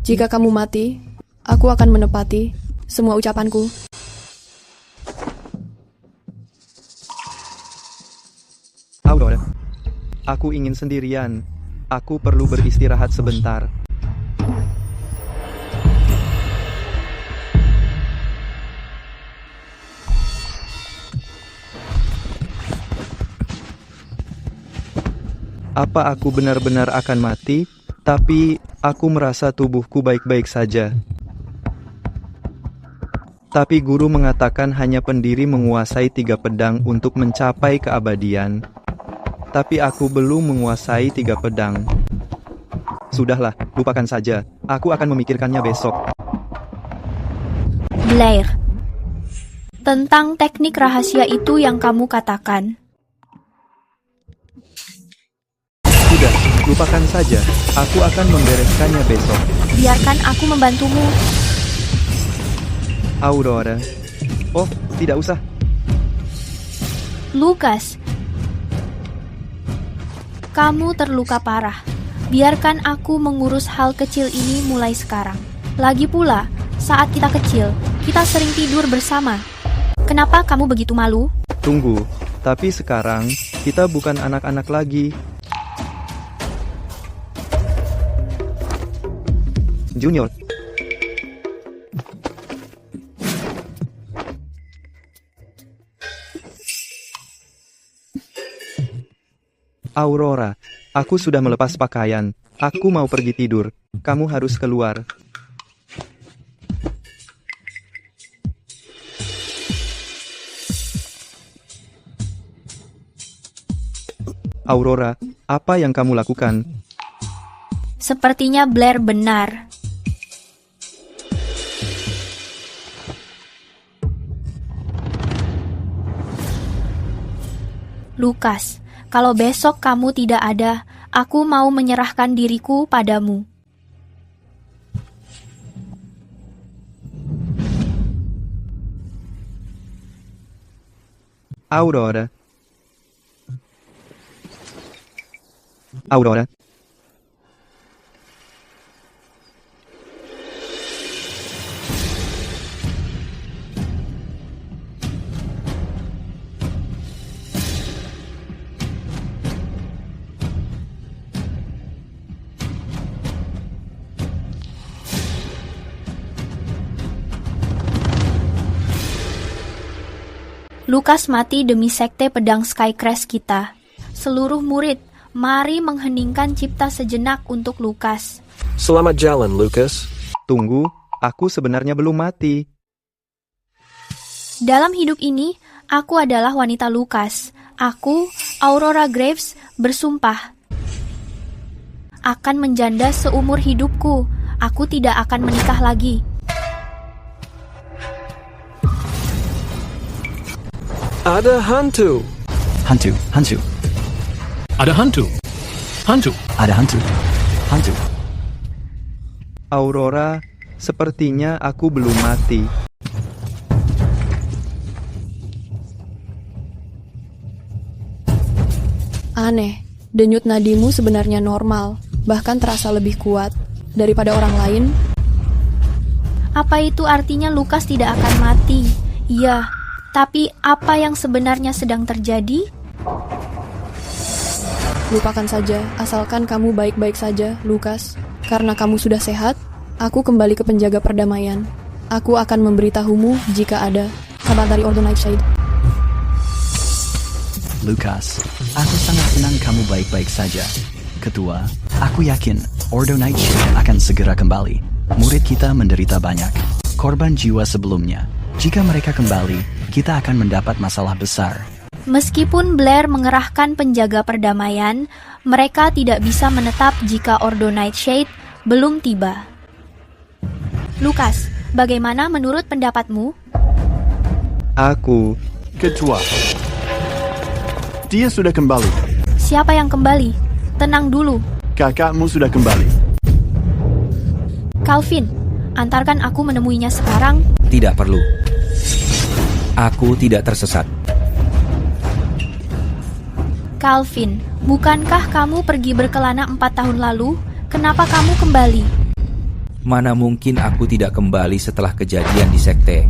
jika kamu mati, aku akan menepati semua ucapanku. Aurora, aku ingin sendirian. Aku perlu beristirahat sebentar. Apa aku benar-benar akan mati? Tapi aku merasa tubuhku baik-baik saja. Tapi guru mengatakan hanya pendiri menguasai 3 pedang untuk mencapai keabadian. Tapi aku belum menguasai 3 pedang. Sudahlah, lupakan saja. Aku akan memikirkannya besok. Blair, tentang teknik rahasia itu yang kamu katakan. Sudah, lupakan saja. Aku akan membereskannya besok. Biarkan aku membantumu. Aurora. Oh, tidak usah. Lukas, kamu terluka parah. Biarkan aku mengurus hal kecil ini mulai sekarang. Lagi pula, saat kita kecil, kita sering tidur bersama. Kenapa kamu begitu malu? Tunggu, tapi sekarang kita bukan anak-anak lagi. Junior. Aurora, Aku sudah melepas pakaian. Aku mau pergi tidur. Kamu harus keluar. Aurora, apa yang kamu lakukan? Sepertinya Blair benar. Lukas, kalau besok kamu tidak ada, aku mau menyerahkan diriku padamu. Aurora. Aurora. Lukas mati demi sekte pedang Skycrest kita. Seluruh murid, mari mengheningkan cipta sejenak untuk Lukas. Selamat jalan, Lucas. Tunggu, aku sebenarnya belum mati. Dalam hidup ini, aku adalah wanita Lukas. Aku, Aurora Graves, bersumpah akan menjanda seumur hidupku. Aku tidak akan menikah lagi. Ada hantu. Hantu, hantu. Ada hantu. Hantu. Ada hantu. Hantu. Aurora, sepertinya aku belum mati. Aneh, denyut nadimu sebenarnya normal, bahkan terasa lebih kuat daripada orang lain. Apa itu artinya Lukas tidak akan mati? Iya, tapi apa yang sebenarnya sedang terjadi? Lupakan saja, asalkan kamu baik-baik saja, Lukas. Karena kamu sudah sehat, aku kembali ke penjaga perdamaian. Aku akan memberitahumu jika ada kabar dari Ordo Nightshade. Lukas, aku sangat senang kamu baik-baik saja. Ketua, aku yakin Ordo Nightshade akan segera kembali. Murid kita menderita banyak korban jiwa sebelumnya. Jika mereka kembali, kita akan mendapat masalah besar. Meskipun Blair mengerahkan penjaga perdamaian, mereka tidak bisa menetap jika Ordo Nightshade belum tiba. Lukas, bagaimana menurut pendapatmu? Aku. Ketua. Dia sudah kembali. Siapa yang kembali? Tenang dulu. Kakakmu sudah kembali. Calvin, antarkan aku menemuinya sekarang. Tidak perlu. Aku tidak tersesat. Calvin, bukankah kamu pergi berkelana 4 tahun lalu? Kenapa kamu kembali? Mana mungkin aku tidak kembali setelah kejadian di sekte?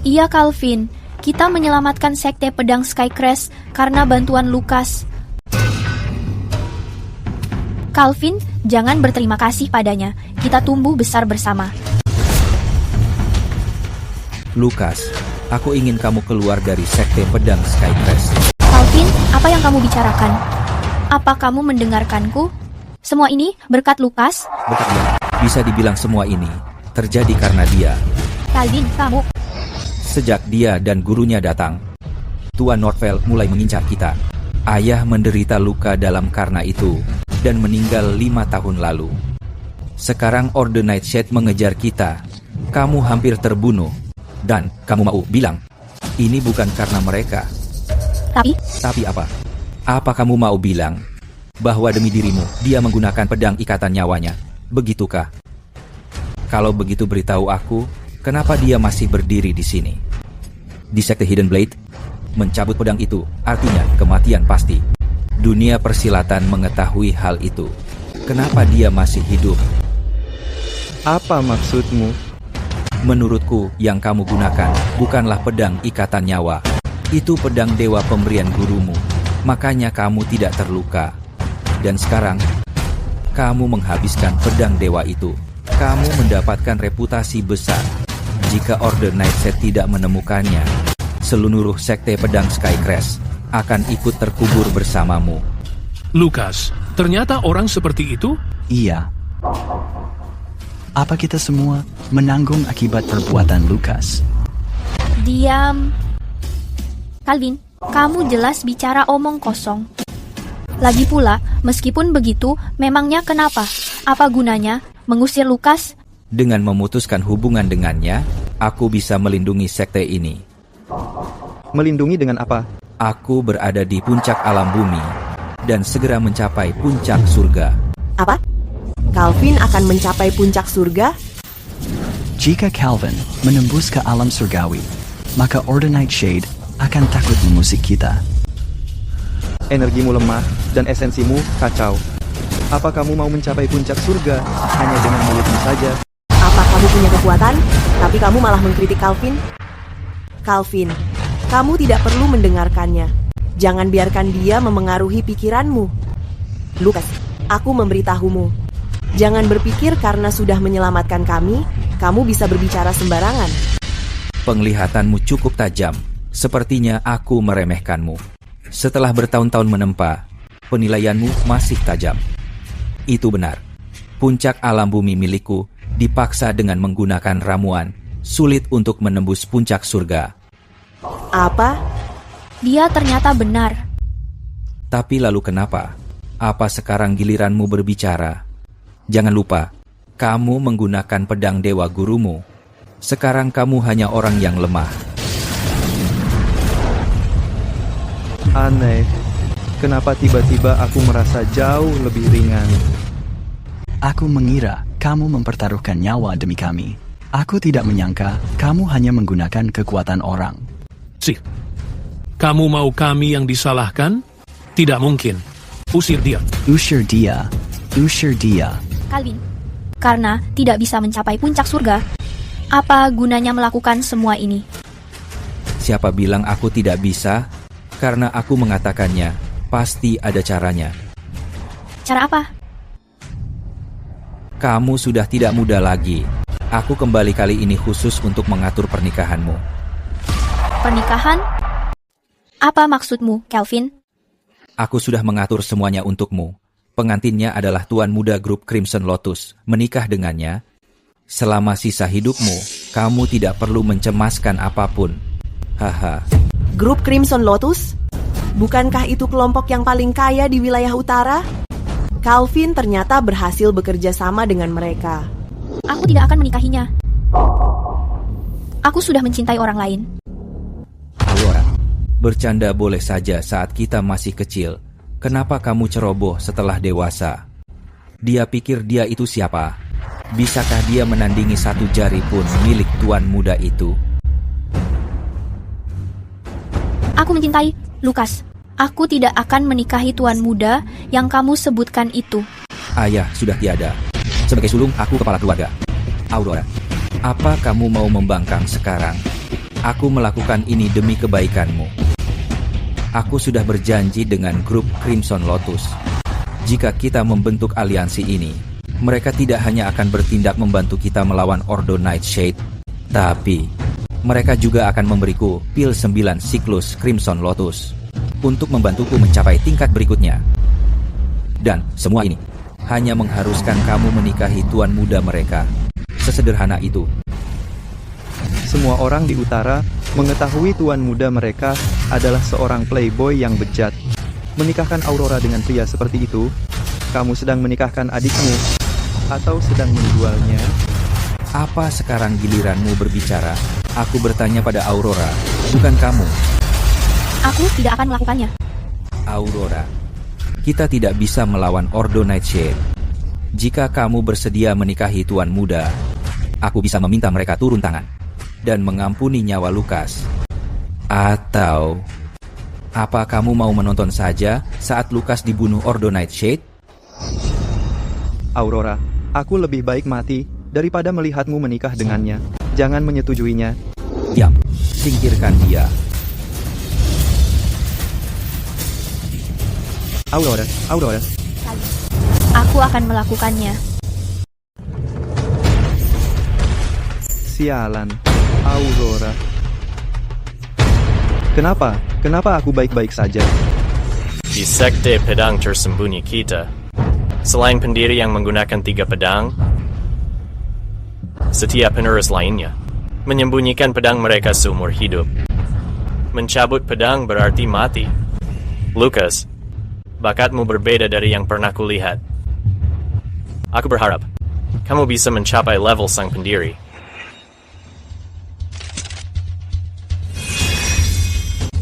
Iya Calvin, kita menyelamatkan sekte pedang Skycrest karena bantuan Lukas. Calvin, jangan berterima kasih padanya. Kita tumbuh besar bersama. Lukas, aku ingin kamu keluar dari sekte pedang Skycrest. Calvin, apa yang kamu bicarakan? Apa kamu mendengarkanku? Semua ini berkat Lukas? Berkat dia. Bisa dibilang semua ini terjadi karena dia. Calvin, kamu... Sejak dia dan gurunya datang, Tuan Northvale mulai mengincar kita. Ayah menderita luka dalam karena itu dan meninggal 5 tahun lalu. Sekarang Ordo Nightshade mengejar kita. Kamu hampir terbunuh. Dan kamu mau bilang, ini bukan karena mereka. Tapi apa? Apa kamu mau bilang bahwa demi dirimu dia menggunakan pedang ikatan nyawanya? Begitukah? Kalau begitu beritahu aku, kenapa dia masih berdiri di sini? Di sekte Hidden Blade, mencabut pedang itu artinya kematian pasti. Dunia persilatan mengetahui hal itu. Kenapa dia masih hidup? Apa maksudmu? Menurutku, yang kamu gunakan bukanlah pedang ikatan nyawa. Itu pedang dewa pemberian gurumu. Makanya kamu tidak terluka. Dan sekarang, kamu menghabiskan pedang dewa itu. Kamu mendapatkan reputasi besar. Jika Ordo Nightshade tidak menemukannya, seluruh sekte pedang Skycrest akan ikut terkubur bersamamu. Lucas, ternyata orang seperti itu? Iya. Apa kita semua menanggung akibat perbuatan Lucas? Diam. Calvin, kamu jelas bicara omong kosong. Lagi pula, meskipun begitu, memangnya kenapa? Apa gunanya mengusir Lucas? Dengan memutuskan hubungan dengannya, aku bisa melindungi sekte ini. Melindungi dengan apa? Aku berada di puncak alam bumi dan segera mencapai puncak surga. Apa? Calvin akan mencapai puncak surga? Jika Calvin menembus ke alam surgawi, maka Order Nightshade akan takut mengusik kita. Energimu lemah dan esensimu kacau. Apa kamu mau mencapai puncak surga hanya dengan mulutmu saja? Apa kamu punya kekuatan, tapi kamu malah mengkritik Calvin? Calvin, kamu tidak perlu mendengarkannya. Jangan biarkan dia memengaruhi pikiranmu. Lucas, aku memberitahumu. Jangan berpikir karena sudah menyelamatkan kami, kamu bisa berbicara sembarangan. Penglihatanmu cukup tajam. Sepertinya aku meremehkanmu. Setelah bertahun-tahun menempa, penilaianmu masih tajam. Itu benar. Puncak alam bumi milikku dipaksa dengan menggunakan ramuan. Sulit untuk menembus puncak surga. Apa? Dia ternyata benar. Tapi lalu kenapa? Apa sekarang giliranmu berbicara? Jangan lupa, kamu menggunakan pedang dewa gurumu. Sekarang kamu hanya orang yang lemah. Aneh. Kenapa tiba-tiba aku merasa jauh lebih ringan? Aku mengira kamu mempertaruhkan nyawa demi kami. Aku tidak menyangka kamu hanya menggunakan kekuatan orang. Kamu mau kami yang disalahkan? Tidak mungkin. Usir dia. Usir dia. Usir dia. Calvin, karena tidak bisa mencapai puncak surga, apa gunanya melakukan semua ini? Siapa bilang aku tidak bisa? Karena aku mengatakannya, pasti ada caranya. Cara apa? Kamu sudah tidak muda lagi. Aku kembali kali ini khusus untuk mengatur pernikahanmu. Pernikahan? Apa maksudmu, Calvin? Aku sudah mengatur semuanya untukmu. Pengantinnya adalah tuan muda grup Crimson Lotus. Menikah dengannya, selama sisa hidupmu, kamu tidak perlu mencemaskan apapun. Haha. Grup Crimson Lotus? Bukankah itu kelompok yang paling kaya di wilayah utara? Calvin ternyata berhasil bekerja sama dengan mereka. Aku tidak akan menikahinya. Aku sudah mencintai orang lain. Aurora, bercanda boleh saja saat kita masih kecil. Kenapa kamu ceroboh setelah dewasa? Dia pikir dia itu siapa? Bisakah dia menandingi satu jari pun milik tuan muda itu? Aku mencintai Lucas. Aku tidak akan menikahi tuan muda yang kamu sebutkan itu. Ayah sudah tiada. Sebagai sulung, aku kepala keluarga. Aurora, apa kamu mau membangkang sekarang? Aku melakukan ini demi kebaikanmu. Aku sudah berjanji dengan grup Crimson Lotus. Jika kita membentuk aliansi ini, mereka tidak hanya akan bertindak membantu kita melawan Ordo Nightshade, tapi mereka juga akan memberiku pil 9 siklus Crimson Lotus untuk membantuku mencapai tingkat berikutnya. Dan semua ini hanya mengharuskan kamu menikahi tuan muda mereka. Sesederhana itu. Semua orang di utara mengetahui tuan muda mereka adalah seorang playboy yang bejat. Menikahkan Aurora dengan pria seperti itu, kamu sedang menikahkan adikmu atau sedang menjualnya? Apa sekarang giliranmu berbicara? Aku bertanya pada Aurora, bukan kamu. Aku tidak akan melakukannya. Aurora, kita tidak bisa melawan Ordo Nightshade. Jika kamu bersedia menikahi tuan muda, aku bisa meminta mereka turun tangan dan mengampuni nyawa Lucas. Atau apa kamu mau menonton saja saat Lucas dibunuh Ordo Nightshade? Aurora, aku lebih baik mati daripada melihatmu menikah dengannya. Jangan menyetujuinya. Diam, singkirkan dia. Aurora, Aurora. Aku akan melakukannya. Sialan, Aurora. Kenapa? Kenapa aku baik-baik saja? Di sekte pedang tersembunyi kita, selain pendiri yang menggunakan 3 pedang, setiap penerus lainnya menyembunyikan pedang mereka seumur hidup. Mencabut pedang berarti mati. Lucas, bakatmu berbeda dari yang pernah kulihat. Aku berharap kamu bisa mencapai level sang pendiri.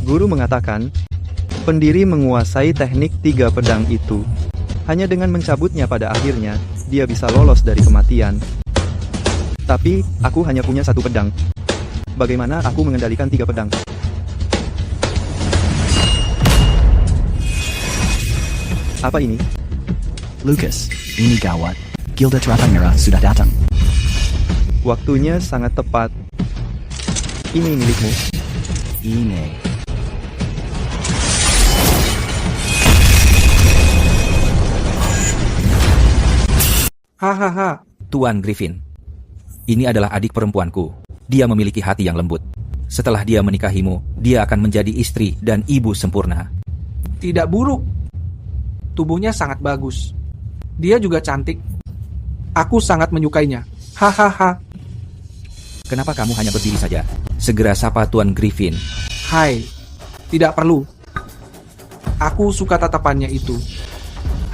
Guru mengatakan, pendiri menguasai teknik 3 pedang itu. Hanya dengan mencabutnya pada akhirnya, dia bisa lolos dari kematian. Tapi, aku hanya punya 1 pedang. Bagaimana aku mengendalikan 3 pedang? Apa ini? Lucas, ini gawat. Gilda Teratai Merah sudah datang. Waktunya sangat tepat. Ini milikmu. Ini. Hahaha, Tuan Griffin. Ini adalah adik perempuanku. Dia memiliki hati yang lembut. Setelah dia menikahimu, dia akan menjadi istri dan ibu sempurna. Tidak buruk. Tubuhnya sangat bagus. Dia juga cantik. Aku sangat menyukainya. Hahaha. Kenapa kamu hanya berdiri saja? Segera sapa Tuan Griffin. Hai, tidak perlu. Aku suka tatapannya itu.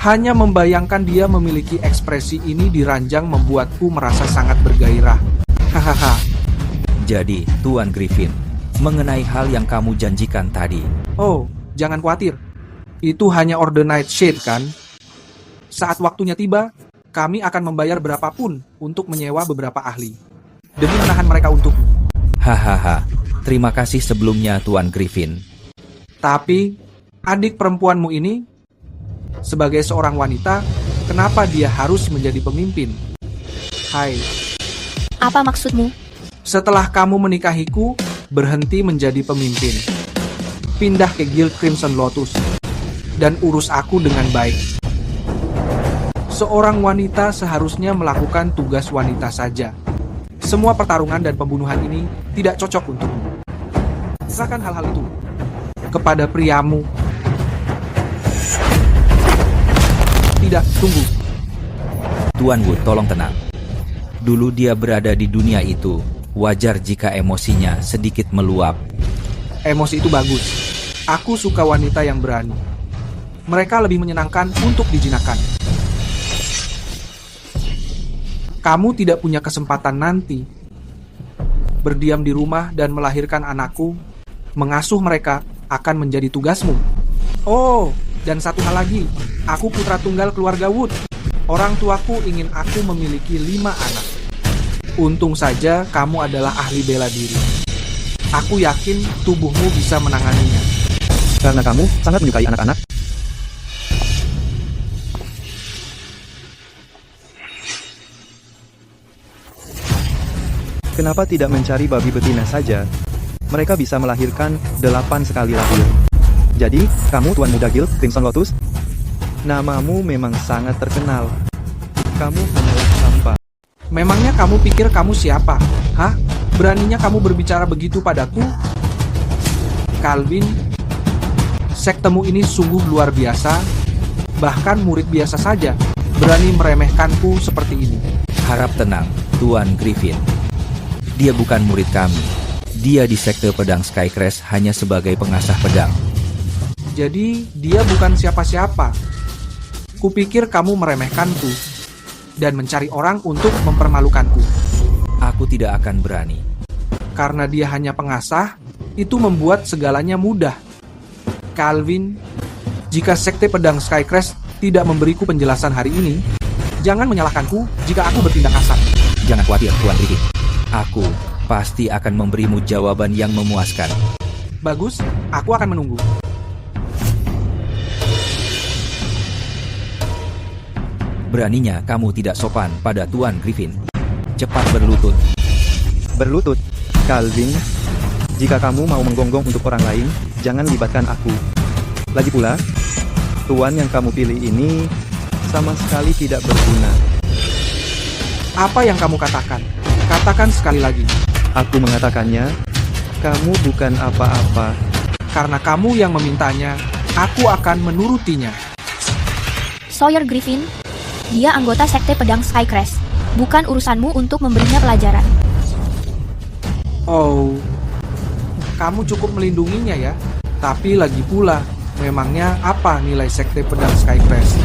Hanya membayangkan dia memiliki ekspresi ini di ranjang membuatku merasa sangat bergairah. Hahaha. Jadi, Tuan Griffin, mengenai hal yang kamu janjikan tadi. Oh, jangan khawatir. Itu hanya order Nightshade, kan? Saat waktunya tiba, kami akan membayar berapapun untuk menyewa beberapa ahli. Demi menahan mereka untukmu. Hahaha. Terima kasih sebelumnya, Tuan Griffin. Tapi, adik perempuanmu ini, sebagai seorang wanita, kenapa dia harus menjadi pemimpin? Hai. Apa maksudmu? Setelah kamu menikahiku, berhenti menjadi pemimpin. Pindah ke Guild Crimson Lotus. Dan urus aku dengan baik. Seorang wanita seharusnya melakukan tugas wanita saja. Semua pertarungan dan pembunuhan ini tidak cocok untukmu. Serahkan hal-hal itu kepada priamu. Tidak, tunggu. Tuan Wood, tolong tenang. Dulu dia berada di dunia itu. Wajar jika emosinya sedikit meluap. Emosi itu bagus. Aku suka wanita yang berani. Mereka lebih menyenangkan untuk dijinakkan. Kamu tidak punya kesempatan nanti. Berdiam di rumah dan melahirkan anakku, mengasuh mereka akan menjadi tugasmu. Oh, dan satu hal lagi. Aku putra tunggal keluarga Wood. Orang tuaku ingin aku memiliki 5 anak. Untung saja kamu adalah ahli bela diri. Aku yakin tubuhmu bisa menanganinya. Karena kamu sangat menyukai anak-anak. Kenapa tidak mencari babi betina saja? Mereka bisa melahirkan 8 sekali lahir. Jadi, kamu Tuan Muda Guild Crimson Lotus? Namamu memang sangat terkenal. Kamu hanyalah sampah. Memangnya kamu pikir kamu siapa? Hah? Beraninya kamu berbicara begitu padaku? Calvin, sektemu ini sungguh luar biasa. Bahkan murid biasa saja berani meremehkanku seperti ini. Harap tenang, Tuan Griffin. Dia bukan murid kami. Dia di sekte pedang Skycrest hanya sebagai pengasah pedang. Jadi, dia bukan siapa-siapa. Kupikir kamu meremehkanku dan mencari orang untuk mempermalukanku. Aku tidak akan berani. Karena dia hanya pengasah, itu membuat segalanya mudah. Calvin, jika sekte pedang Skycrest tidak memberiku penjelasan hari ini, jangan menyalahkanku jika aku bertindak kasar. Jangan khawatir, Tuan Griffin. Aku pasti akan memberimu jawaban yang memuaskan. Bagus, aku akan menunggu. Beraninya kamu tidak sopan pada Tuan Griffin. Cepat berlutut. Berlutut? Calvin, jika kamu mau menggonggong untuk orang lain, jangan libatkan aku. Lagi pula, Tuan yang kamu pilih ini sama sekali tidak berguna. Apa yang kamu katakan? Katakan sekali lagi. Aku mengatakannya, kamu bukan apa-apa. Karena kamu yang memintanya, Aku akan menurutinya. Sawyer Griffin, dia anggota sekte pedang Skycrest. Bukan urusanmu untuk memberinya pelajaran. Oh, kamu cukup melindunginya ya. Tapi lagi pula, memangnya apa nilai sekte pedang Skycrest?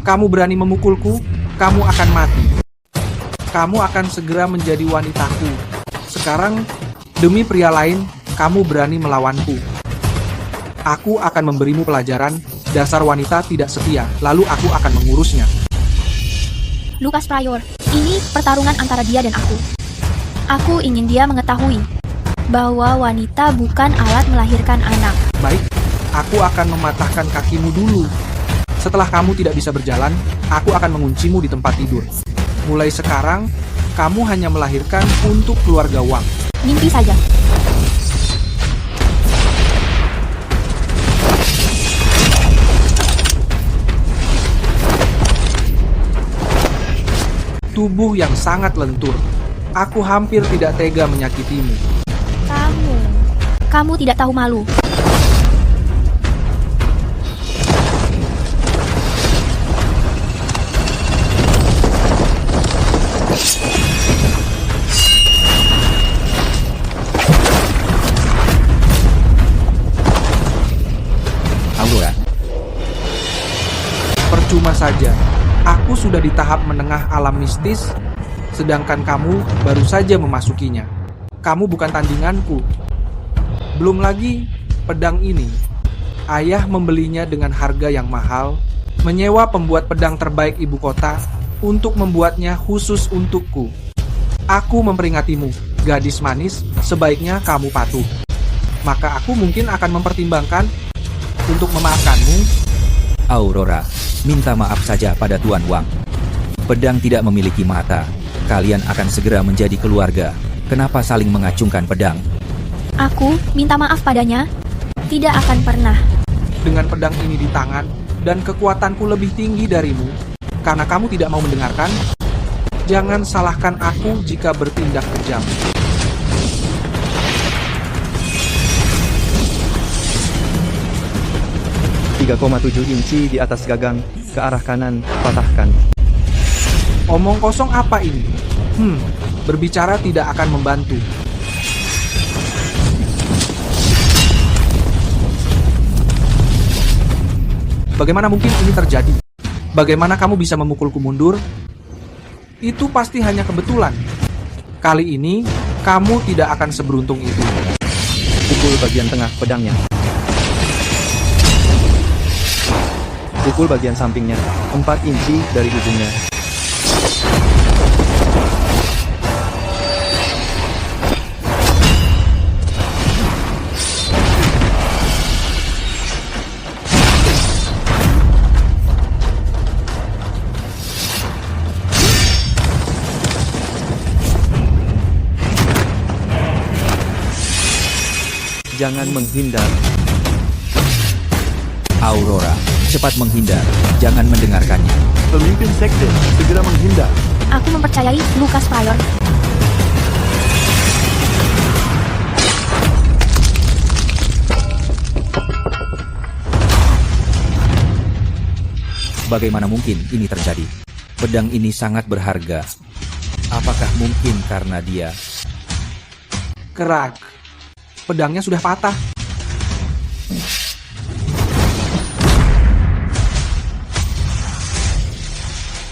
Kamu berani memukulku, kamu akan mati. Kamu akan segera menjadi wanitaku. Sekarang, demi pria lain, kamu berani melawanku. Aku akan memberimu pelajaran, dasar wanita tidak setia, lalu aku akan mengurusnya. Lucas Pryor, ini pertarungan antara dia dan aku. Aku ingin dia mengetahui bahwa wanita bukan alat melahirkan anak. Baik, aku akan mematahkan kakimu dulu. Setelah kamu tidak bisa berjalan, aku akan menguncimu di tempat tidur. Mulai sekarang, kamu hanya melahirkan untuk keluarga Wang. Mimpi saja. Tubuh yang sangat lentur. Aku hampir tidak tega menyakitimu. Kamu tidak tahu malu. Aurora. Percuma saja. Aku sudah di tahap menengah alam mistis, sedangkan kamu baru saja memasukinya. Kamu bukan tandinganku. Belum lagi, pedang ini, ayah membelinya dengan harga yang mahal, menyewa pembuat pedang terbaik ibu kota untuk membuatnya khusus untukku. Aku memperingatimu, gadis manis, sebaiknya kamu patuh. Maka aku mungkin akan mempertimbangkan untuk memaafkanmu. Aurora, minta maaf saja pada Tuan Wang. Pedang tidak memiliki mata. Kalian akan segera menjadi keluarga. Kenapa saling mengacungkan pedang? Aku minta maaf padanya. Tidak akan pernah. Dengan pedang ini di tangan, dan kekuatanku lebih tinggi darimu, karena kamu tidak mau mendengarkan, jangan salahkan aku jika bertindak kejam. .7 inci di atas gagang, ke arah kanan, patahkan. Omong kosong apa ini? Berbicara tidak akan membantu. Bagaimana mungkin ini terjadi? Bagaimana kamu bisa memukulku mundur? Itu pasti hanya kebetulan. Kali ini, kamu tidak akan seberuntung itu. Pukul bagian tengah pedangnya. Pukul bagian sampingnya, 4 inci dari ujungnya. Jangan menghindar. Aurora, cepat menghindar. Jangan mendengarkannya. Pemimpin sekte, segera menghindar. Aku mempercayai Lucas Pryor. Bagaimana mungkin ini terjadi? Pedang ini sangat berharga. Apakah mungkin karena dia? Kerak. Pedangnya sudah patah.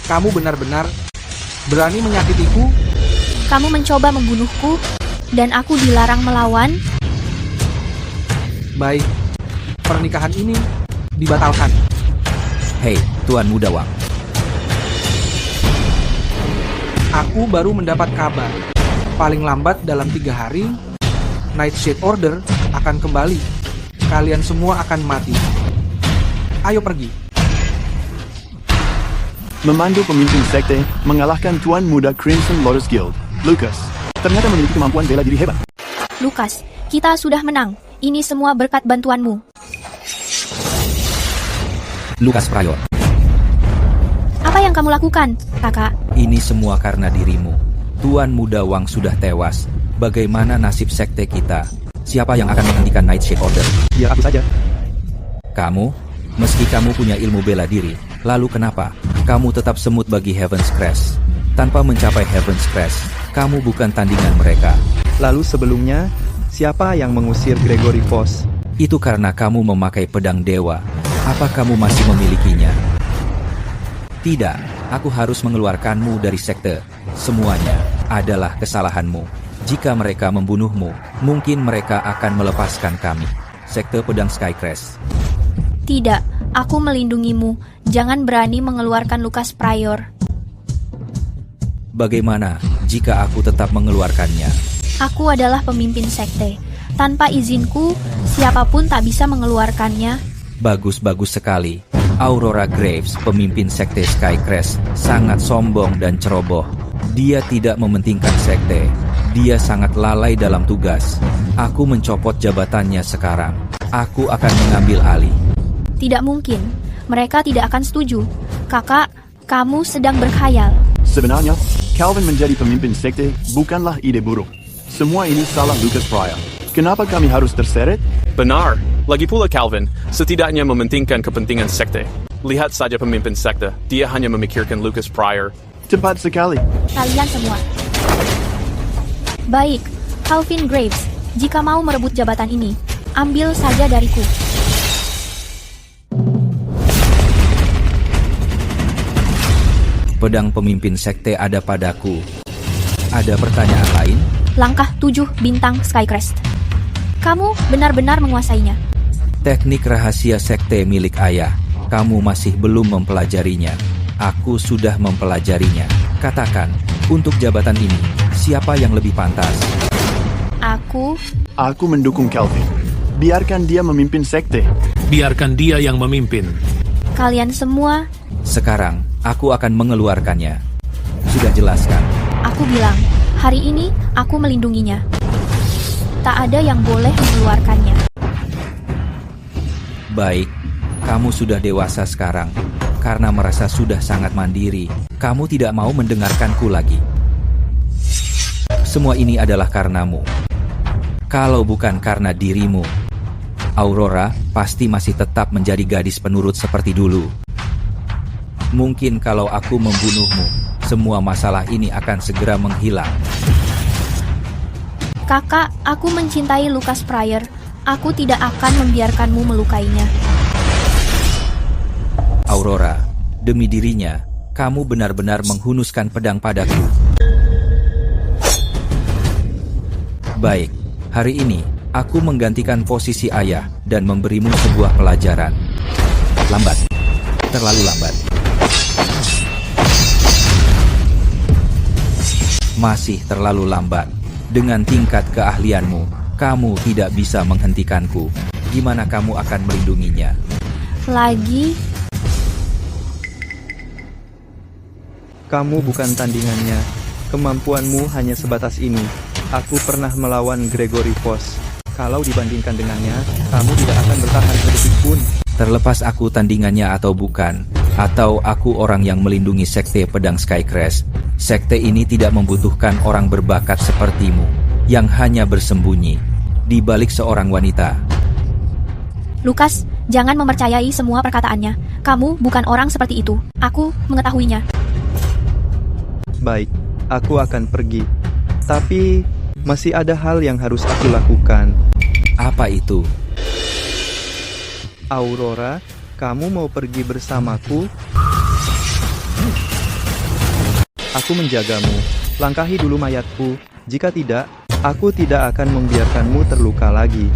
Kamu benar-benar berani menyakitiku? Kamu mencoba membunuhku, dan aku dilarang melawan. Baik, pernikahan ini dibatalkan. Hei, Tuan Muda Wang. Aku baru mendapat kabar. Paling lambat dalam 3 hari, Nightshade Order akan kembali. Kalian semua akan mati. Ayo pergi. Memandu pemimpin sekte mengalahkan Tuan Muda Crimson Lotus Guild, Lucas, ternyata memiliki kemampuan bela diri hebat. Lucas, kita sudah menang. Ini semua berkat bantuanmu. Lucas Pryor. Apa yang kamu lakukan? Kakak, Ini semua karena dirimu. Tuan Muda Wang sudah tewas. Bagaimana nasib sekte kita? Siapa yang akan menghentikan Nightshade Order? Ya aku saja. Kamu? Meski kamu punya ilmu bela diri, lalu kenapa kamu tetap semut bagi Heaven's Crest? Tanpa mencapai Heaven's Crest, kamu bukan tandingan mereka. Lalu sebelumnya, siapa yang mengusir Gregory Foss? Itu karena kamu memakai pedang dewa. Apa kamu masih memilikinya? Tidak, aku harus mengeluarkanmu dari sekte. Semuanya adalah kesalahanmu. Jika mereka membunuhmu, mungkin mereka akan melepaskan kami. Sekte Pedang Skycrest. tidak, aku melindungimu. Jangan berani mengeluarkan Lucas Pryor. Bagaimana jika aku tetap mengeluarkannya? Aku adalah pemimpin sekte. Tanpa izinku, siapapun tak bisa mengeluarkannya. Bagus-bagus sekali. Aurora Graves, pemimpin sekte Skycrest, sangat sombong dan ceroboh. Dia tidak mementingkan sekte. Dia sangat lalai dalam tugas. Aku mencopot jabatannya sekarang. Aku akan mengambil alih. Tidak mungkin. Mereka tidak akan setuju. Kakak, kamu sedang berkhayal. Sebenarnya, Calvin menjadi pemimpin sekte bukanlah ide buruk. Semua ini salah Lucas Pryor. Kenapa kami harus terseret? Benar. Lagi pula Calvin, setidaknya mementingkan kepentingan sekte. Lihat saja pemimpin sekte, dia hanya memikirkan Lucas Pryor. Tepat sekali. Kalian semua. Baik, Calvin Graves, jika mau merebut jabatan ini, ambil saja dariku. Pedang pemimpin sekte ada padaku. Ada pertanyaan lain? Langkah 7 bintang Skycrest. Kamu benar-benar menguasainya. Teknik rahasia sekte milik ayah. Kamu masih belum mempelajarinya. Aku sudah mempelajarinya. Katakan, untuk jabatan ini, siapa yang lebih pantas? Aku mendukung Calvin. Biarkan dia memimpin sekte. Biarkan dia yang memimpin. Kalian semua, Sekarang, aku akan mengeluarkannya. Sudah jelaskan. aku bilang, hari ini aku melindunginya. Tak ada yang boleh mengeluarkannya. Baik, kamu sudah dewasa sekarang. Karena merasa sudah sangat mandiri, kamu tidak mau mendengarkanku lagi. Semua ini adalah karenamu. Kalau bukan karena dirimu, Aurora pasti masih tetap menjadi gadis penurut seperti dulu. Mungkin kalau aku membunuhmu, semua masalah ini akan segera menghilang. Kakak, aku mencintai Lucas Pryor. Aku tidak akan membiarkanmu melukainya. Aurora, demi dirinya, kamu benar-benar menghunuskan pedang padaku. Baik, hari ini, aku menggantikan posisi ayah dan memberimu sebuah pelajaran. Lambat. Terlalu lambat. Masih terlalu lambat. Dengan tingkat keahlianmu, kamu tidak bisa menghentikanku. Gimana kamu akan melindunginya? Lagi? Kamu bukan tandingannya. Kemampuanmu hanya sebatas ini. Aku pernah melawan Gregory Foss. Kalau dibandingkan dengannya, kamu tidak akan bertahan sedetik pun. Terlepas aku tandingannya atau bukan, atau aku orang yang melindungi sekte pedang Skycrest, sekte ini tidak membutuhkan orang berbakat sepertimu, yang hanya bersembunyi di balik seorang wanita. Lucas, jangan mempercayai semua perkataannya. Kamu bukan orang seperti itu. Aku mengetahuinya. Baik, aku akan pergi. Tapi, masih ada hal yang harus aku lakukan. Apa itu? Aurora, kamu mau pergi bersamaku? Aku menjagamu. Langkahi dulu mayatku. Jika tidak, aku tidak akan membiarkanmu terluka lagi.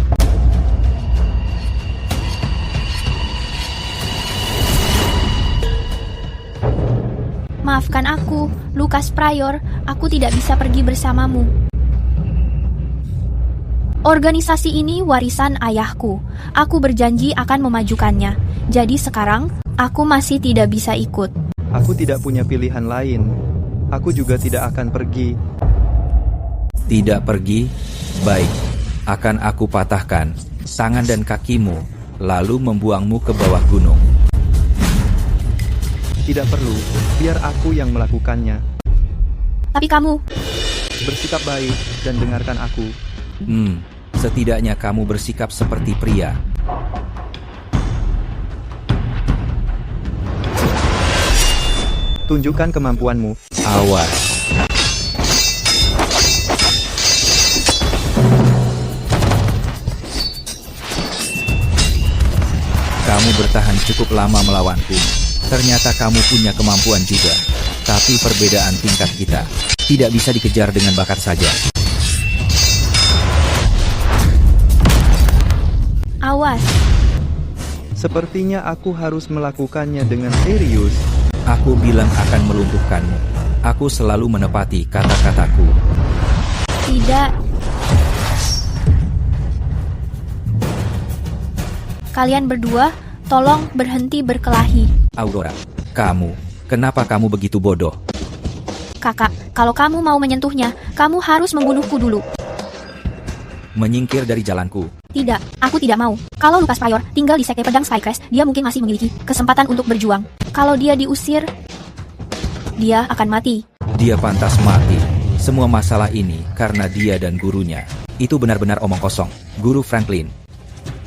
Maafkan aku, Lucas Pryor. Aku tidak bisa pergi bersamamu. Organisasi ini warisan ayahku. Aku berjanji akan memajukannya. Jadi sekarang, aku masih tidak bisa ikut. Aku tidak punya pilihan lain. Aku juga tidak akan pergi. Tidak pergi? Baik, akan aku patahkan tangan dan kakimu, lalu membuangmu ke bawah gunung. Tidak perlu, biar aku yang melakukannya. Tapi kamu... Bersikap baik dan dengarkan aku. Setidaknya kamu bersikap seperti pria. Tunjukkan kemampuanmu. Awas. Kamu bertahan cukup lama melawanku. Ternyata kamu punya kemampuan juga. Tapi perbedaan tingkat kita tidak bisa dikejar dengan bakat saja. Awas. Sepertinya aku harus melakukannya dengan serius. Aku bilang akan melumpuhkanmu. Aku selalu menepati kata-kataku. Tidak. Kalian berdua, tolong berhenti berkelahi. Aurora, kenapa kamu begitu bodoh? Kakak, kalau kamu mau menyentuhnya, kamu harus membunuhku dulu. Menyingkir dari jalanku. Tidak, aku tidak mau. Kalau Lucas Pryor tinggal di sekte pedang Skycrest, dia mungkin masih memiliki kesempatan untuk berjuang. Kalau dia diusir, dia akan mati. Dia pantas mati. Semua masalah ini karena dia dan gurunya. Itu benar-benar omong kosong. Guru Franklin.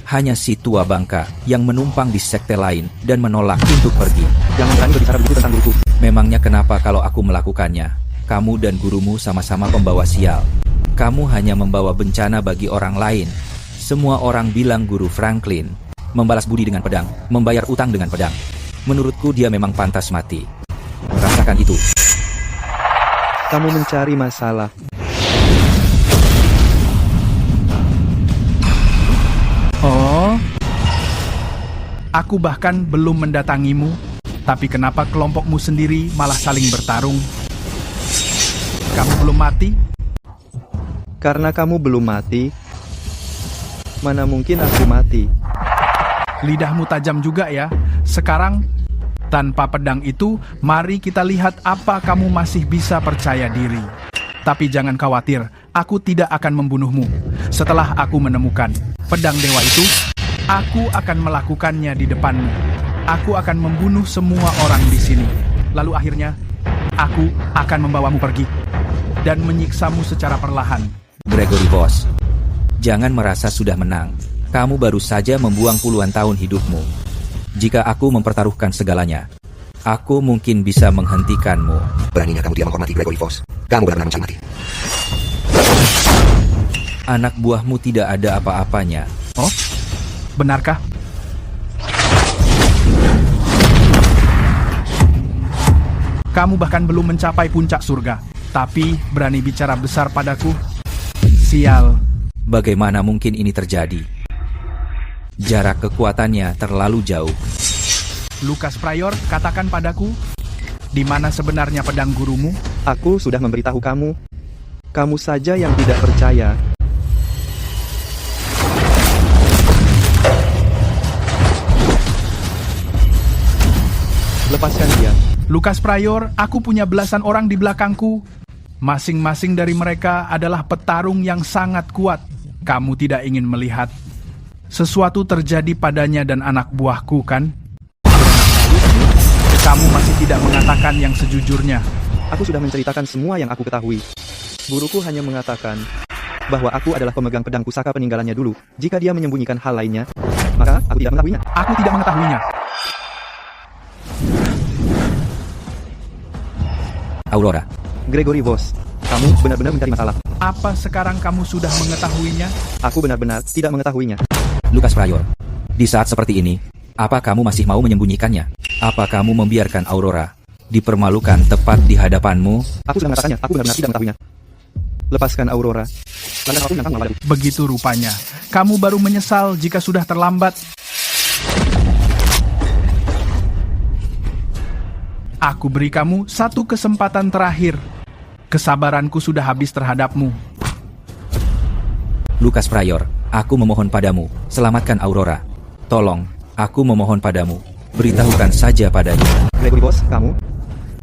Hanya si tua bangka yang menumpang di sekte lain dan menolak untuk pergi. Jangan berani berbicara begitu tentang guruku. Memangnya kenapa kalau aku melakukannya? Kamu dan gurumu sama-sama pembawa sial. Kamu hanya membawa bencana bagi orang lain. Semua orang bilang Guru Franklin membalas budi dengan pedang, membayar utang dengan pedang. Menurutku dia memang pantas mati. Rasakan itu. Kamu mencari masalah. Oh, aku bahkan belum mendatangimu, tapi kenapa kelompokmu sendiri malah saling bertarung? Kamu belum mati? Karena kamu belum mati, mana mungkin aku mati? Lidahmu tajam juga ya. Sekarang, tanpa pedang itu, mari kita lihat apa kamu masih bisa percaya diri. Tapi jangan khawatir, aku tidak akan membunuhmu. Setelah aku menemukan pedang dewa itu, aku akan melakukannya di depanmu. Aku akan membunuh semua orang di sini. Lalu akhirnya, aku akan membawamu pergi dan menyiksamu secara perlahan. Gregory Boss, jangan merasa sudah menang. Kamu baru saja membuang puluhan tahun hidupmu. Jika aku mempertaruhkan segalanya, aku mungkin bisa menghentikanmu. Beraninya kamu diam menghormati Gregory Boss. Kamu benar-benar mencari mati. Anak buahmu tidak ada apa-apanya. Oh, benarkah? Kamu bahkan belum mencapai puncak surga, tapi berani bicara besar padaku? Sial. Bagaimana mungkin ini terjadi? Jarak kekuatannya terlalu jauh. Lucas Pryor, katakan padaku, di mana sebenarnya pedang gurumu? Aku sudah memberitahu kamu. Kamu saja yang tidak percaya. Lepaskan dia. Lucas Pryor, aku punya belasan orang di belakangku. Masing-masing dari mereka adalah petarung yang sangat kuat. Kamu tidak ingin melihat sesuatu terjadi padanya dan anak buahku, kan? Kamu masih tidak mengatakan yang sejujurnya. Aku sudah menceritakan semua yang aku ketahui. Guruku hanya mengatakan bahwa aku adalah pemegang pedang pusaka peninggalannya dulu. Jika dia menyembunyikan hal lainnya, maka aku tidak mengetahuinya. Aku tidak mengetahuinya. Aurora. Gregory Boss, kamu benar-benar mencari masalah. Apa sekarang kamu sudah mengetahuinya? Aku benar-benar tidak mengetahuinya. Lucas Pryor, di saat seperti ini, apa kamu masih mau menyembunyikannya? Apa kamu membiarkan Aurora dipermalukan tepat di hadapanmu? Aku sudah mengatakannya, aku benar-benar tidak mengetahuinya. Lepaskan Aurora. Begitu rupanya. Kamu baru menyesal jika sudah terlambat. Aku beri kamu satu kesempatan terakhir. Kesabaranku sudah habis terhadapmu. Lucas Pryor, aku memohon padamu, selamatkan Aurora. Tolong, aku memohon padamu, beritahukan saja padanya. Gregory Boss, kamu?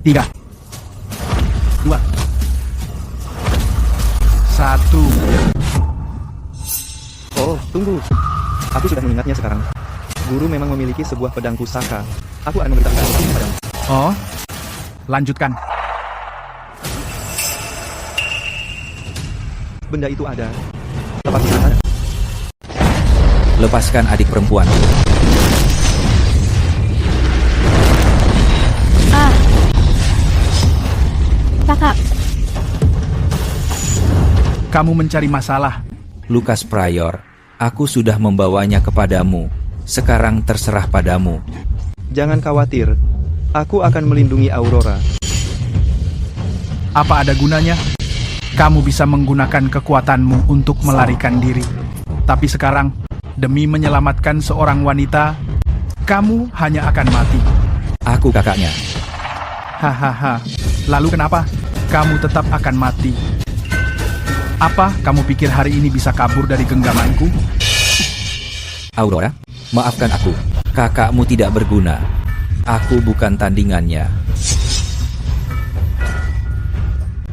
3, 2, 1. Oh, tunggu. Aku sudah mengingatnya sekarang. Guru memang memiliki sebuah pedang pusaka. Aku akan memberitahukan ini padamu. Oh, lanjutkan. Benda itu ada. Tepat di sana. Lepaskan adik perempuan. Kakak. Kamu mencari masalah. Lucas Pryor, aku sudah membawanya kepadamu. Sekarang terserah padamu. Jangan khawatir. Aku akan melindungi Aurora. Apa ada gunanya? Kamu bisa menggunakan kekuatanmu untuk melarikan diri. Tapi sekarang, demi menyelamatkan seorang wanita, kamu hanya akan mati. Aku kakaknya. Hahaha. Lalu kenapa? Kamu tetap akan mati. Apa kamu pikir hari ini bisa kabur dari genggamanku? Aurora, maafkan aku. Kakakmu tidak berguna. Aku bukan tandingannya.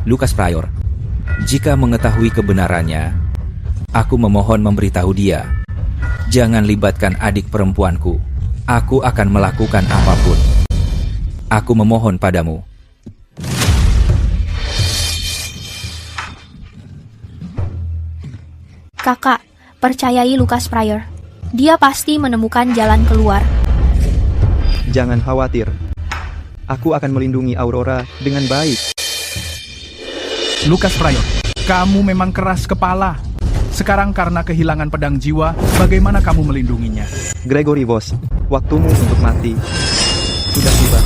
Lucas Pryor, jika mengetahui kebenarannya, aku memohon memberitahu dia. Jangan libatkan adik perempuanku. Aku akan melakukan apapun. Aku memohon padamu. Kakak, percayai Lucas Pryor. Dia pasti menemukan jalan keluar. Jangan khawatir. Aku akan melindungi Aurora dengan baik. Lucas Pryor, kamu memang keras kepala. Sekarang karena kehilangan pedang jiwa, bagaimana kamu melindunginya? Gregory Voss, waktumu untuk mati sudah tiba.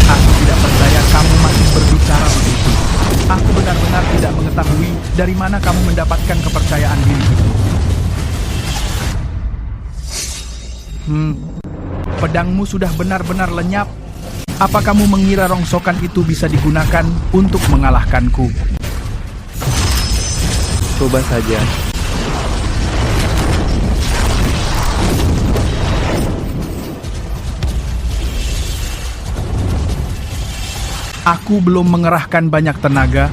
Aku tidak percaya kamu masih berbicara begitu. Aku benar-benar tidak mengetahui dari mana kamu mendapatkan kepercayaan diri itu. Pedangmu sudah benar-benar lenyap. Apa kamu mengira rongsokan itu bisa digunakan untuk mengalahkanku? Coba saja. Aku belum mengerahkan banyak tenaga,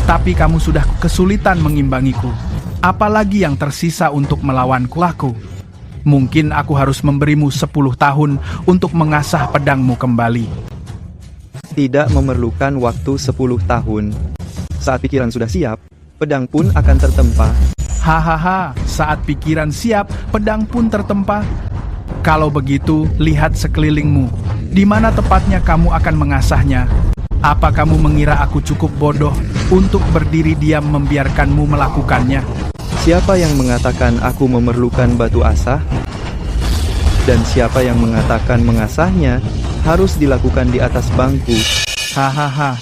tapi kamu sudah kesulitan mengimbangiku. Apalagi yang tersisa untuk melawanku aku? Mungkin aku harus memberimu 10 tahun untuk mengasah pedangmu kembali. Tidak memerlukan waktu 10 tahun. Saat pikiran sudah siap, pedang pun akan tertempa. Hahaha, saat pikiran siap, pedang pun tertempa. Kalau begitu, lihat sekelilingmu. Di mana tepatnya kamu akan mengasahnya? Apa kamu mengira aku cukup bodoh untuk berdiri diam membiarkanmu melakukannya? Siapa yang mengatakan aku memerlukan batu asah? Dan siapa yang mengatakan mengasahnya harus dilakukan di atas bangku? Hahaha.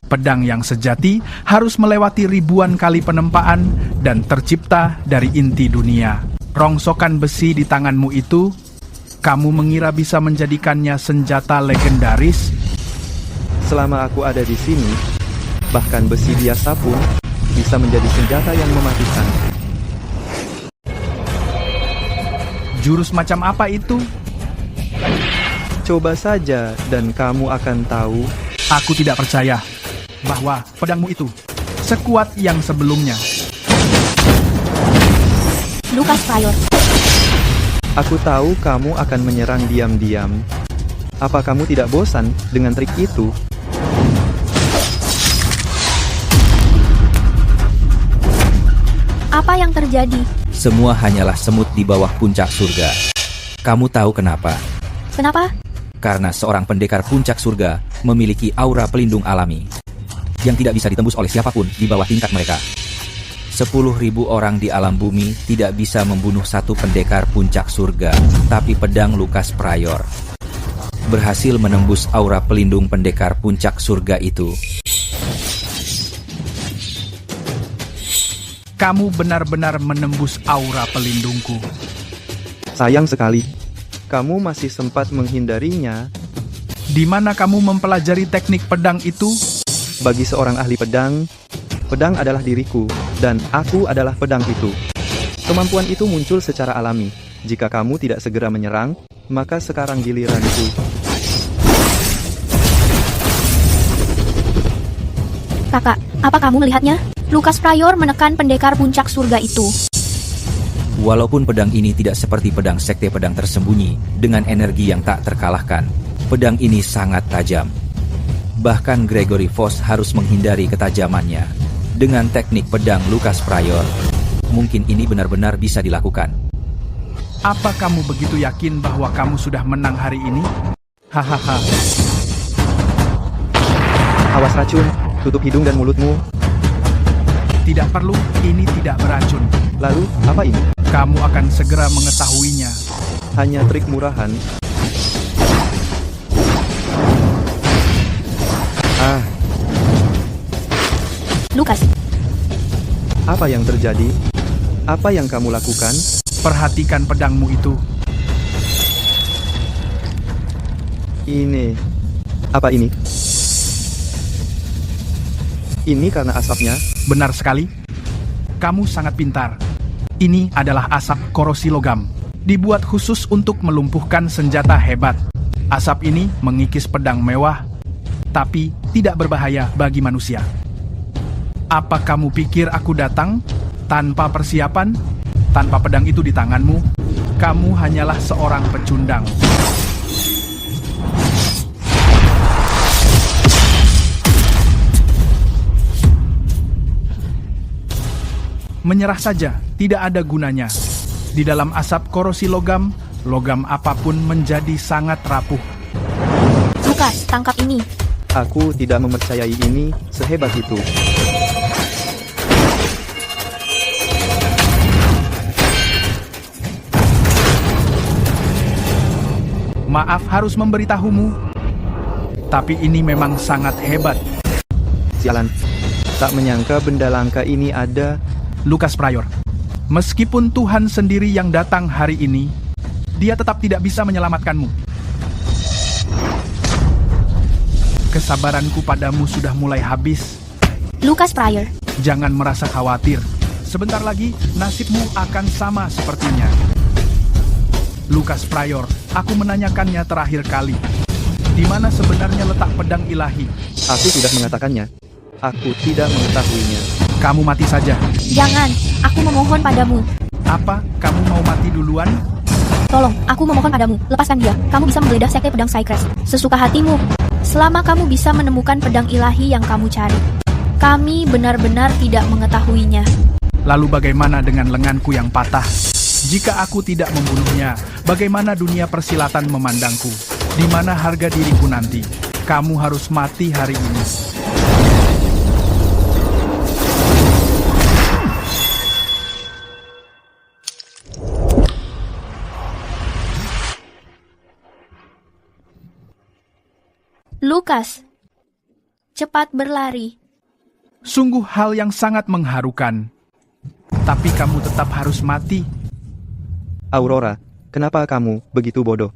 Pedang yang sejati harus melewati ribuan kali penempaan dan tercipta dari inti dunia. Rongsokan besi di tanganmu itu, kamu mengira bisa menjadikannya senjata legendaris? Selama aku ada di sini, bahkan besi biasa pun bisa menjadi senjata yang mematikan. Jurus macam apa itu? Coba saja dan kamu akan tahu. Aku tidak percaya bahwa pedangmu itu sekuat yang sebelumnya. Lucas Pryor. Aku tahu kamu akan menyerang diam-diam. Apa kamu tidak bosan dengan trik itu? Apa yang terjadi? Semua hanyalah semut di bawah puncak surga. Kamu tahu kenapa? Kenapa? Karena seorang pendekar puncak surga memiliki aura pelindung alami yang tidak bisa ditembus oleh siapapun di bawah tingkat mereka. 10.000 orang di alam bumi tidak bisa membunuh satu pendekar puncak surga, tapi pedang Lucas Pryor berhasil menembus aura pelindung pendekar puncak surga itu. Kamu benar-benar menembus aura pelindungku. Sayang sekali, kamu masih sempat menghindarinya. Di mana kamu mempelajari teknik pedang itu? Bagi seorang ahli pedang, pedang adalah diriku, dan aku adalah pedang itu. Kemampuan itu muncul secara alami. Jika kamu tidak segera menyerang, maka sekarang giliranku. Kakak, apa kamu melihatnya? Lucas Pryor menekan pendekar puncak surga itu. Walaupun pedang ini tidak seperti pedang sekte pedang tersembunyi, dengan energi yang tak terkalahkan, Pedang ini sangat tajam. Bahkan Gregory Foss harus menghindari ketajamannya. Dengan teknik pedang Lucas Pryor, mungkin ini benar-benar bisa dilakukan. Apa kamu begitu yakin bahwa kamu sudah menang hari ini? Hahaha. Awas racun, tutup hidung dan mulutmu. Tidak perlu, ini tidak beracun. Lalu, apa ini? Kamu akan segera mengetahuinya. Hanya trik murahan. Lucas, apa yang terjadi? Apa yang kamu lakukan? Perhatikan pedangmu itu. Ini. Apa ini? Ini karena asapnya? Benar sekali. Kamu sangat pintar. Ini adalah asap korosi logam. Dibuat khusus untuk melumpuhkan senjata hebat. Asap ini mengikis pedang mewah, tapi tidak berbahaya bagi manusia. Apa kamu pikir aku datang tanpa persiapan? Tanpa pedang itu di tanganmu, kamu hanyalah seorang pecundang. Menyerah saja, tidak ada gunanya. Di dalam asap korosi logam, logam apapun menjadi sangat rapuh. Lucas, tangkap ini. Aku tidak mempercayai ini sehebat itu. Maaf harus memberitahumu, tapi ini memang sangat hebat. Sialan, tak menyangka benda langka ini ada. Lucas Pryor, meskipun Tuhan sendiri yang datang hari ini, dia tetap tidak bisa menyelamatkanmu. Kesabaranku padamu sudah mulai habis. Lucas Pryor, jangan merasa khawatir. Sebentar lagi, nasibmu akan sama sepertinya. Lucas Pryor, aku menanyakannya terakhir kali. Di mana sebenarnya letak pedang ilahi? Aku sudah mengatakannya. Aku tidak mengetahuinya. Kamu mati saja. Jangan, aku memohon padamu. Apa? Kamu mau mati duluan? Tolong, aku memohon padamu, lepaskan dia. Kamu bisa menggeledah sekte pedang Skycrest sesuka hatimu. Selama kamu bisa menemukan pedang ilahi yang kamu cari. Kami benar-benar tidak mengetahuinya. Lalu bagaimana dengan lenganku yang patah? Jika aku tidak membunuhnya, bagaimana dunia persilatan memandangku? Di mana harga diriku nanti? Kamu harus mati hari ini. Lucas, cepat berlari. Sungguh hal yang sangat mengharukan. Tapi kamu tetap harus mati. Aurora, kenapa kamu begitu bodoh?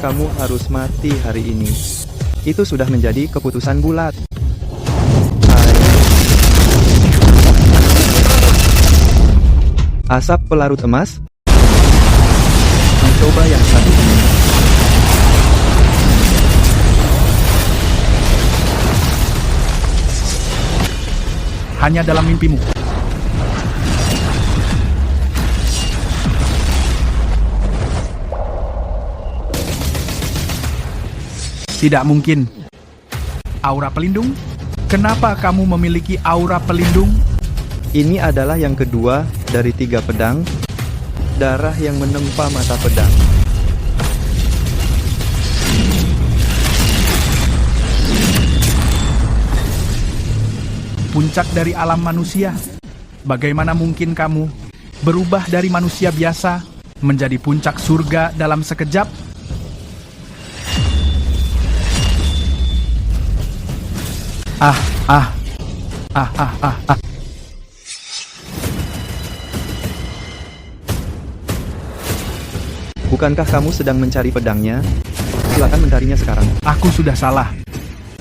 Kamu harus mati hari ini. Itu sudah menjadi keputusan bulat. Asap pelarut emas? Mencoba yang satu ini. Hanya dalam mimpimu. Tidak mungkin. Aura pelindung? Kenapa kamu memiliki aura pelindung? Ini adalah yang kedua dari 3 pedang. Darah yang menempa mata pedang. Puncak dari alam manusia. Bagaimana mungkin kamu berubah dari manusia biasa menjadi puncak surga dalam sekejap? Bukankah kamu sedang mencari pedangnya? Silakan mencarinya sekarang. Aku sudah salah.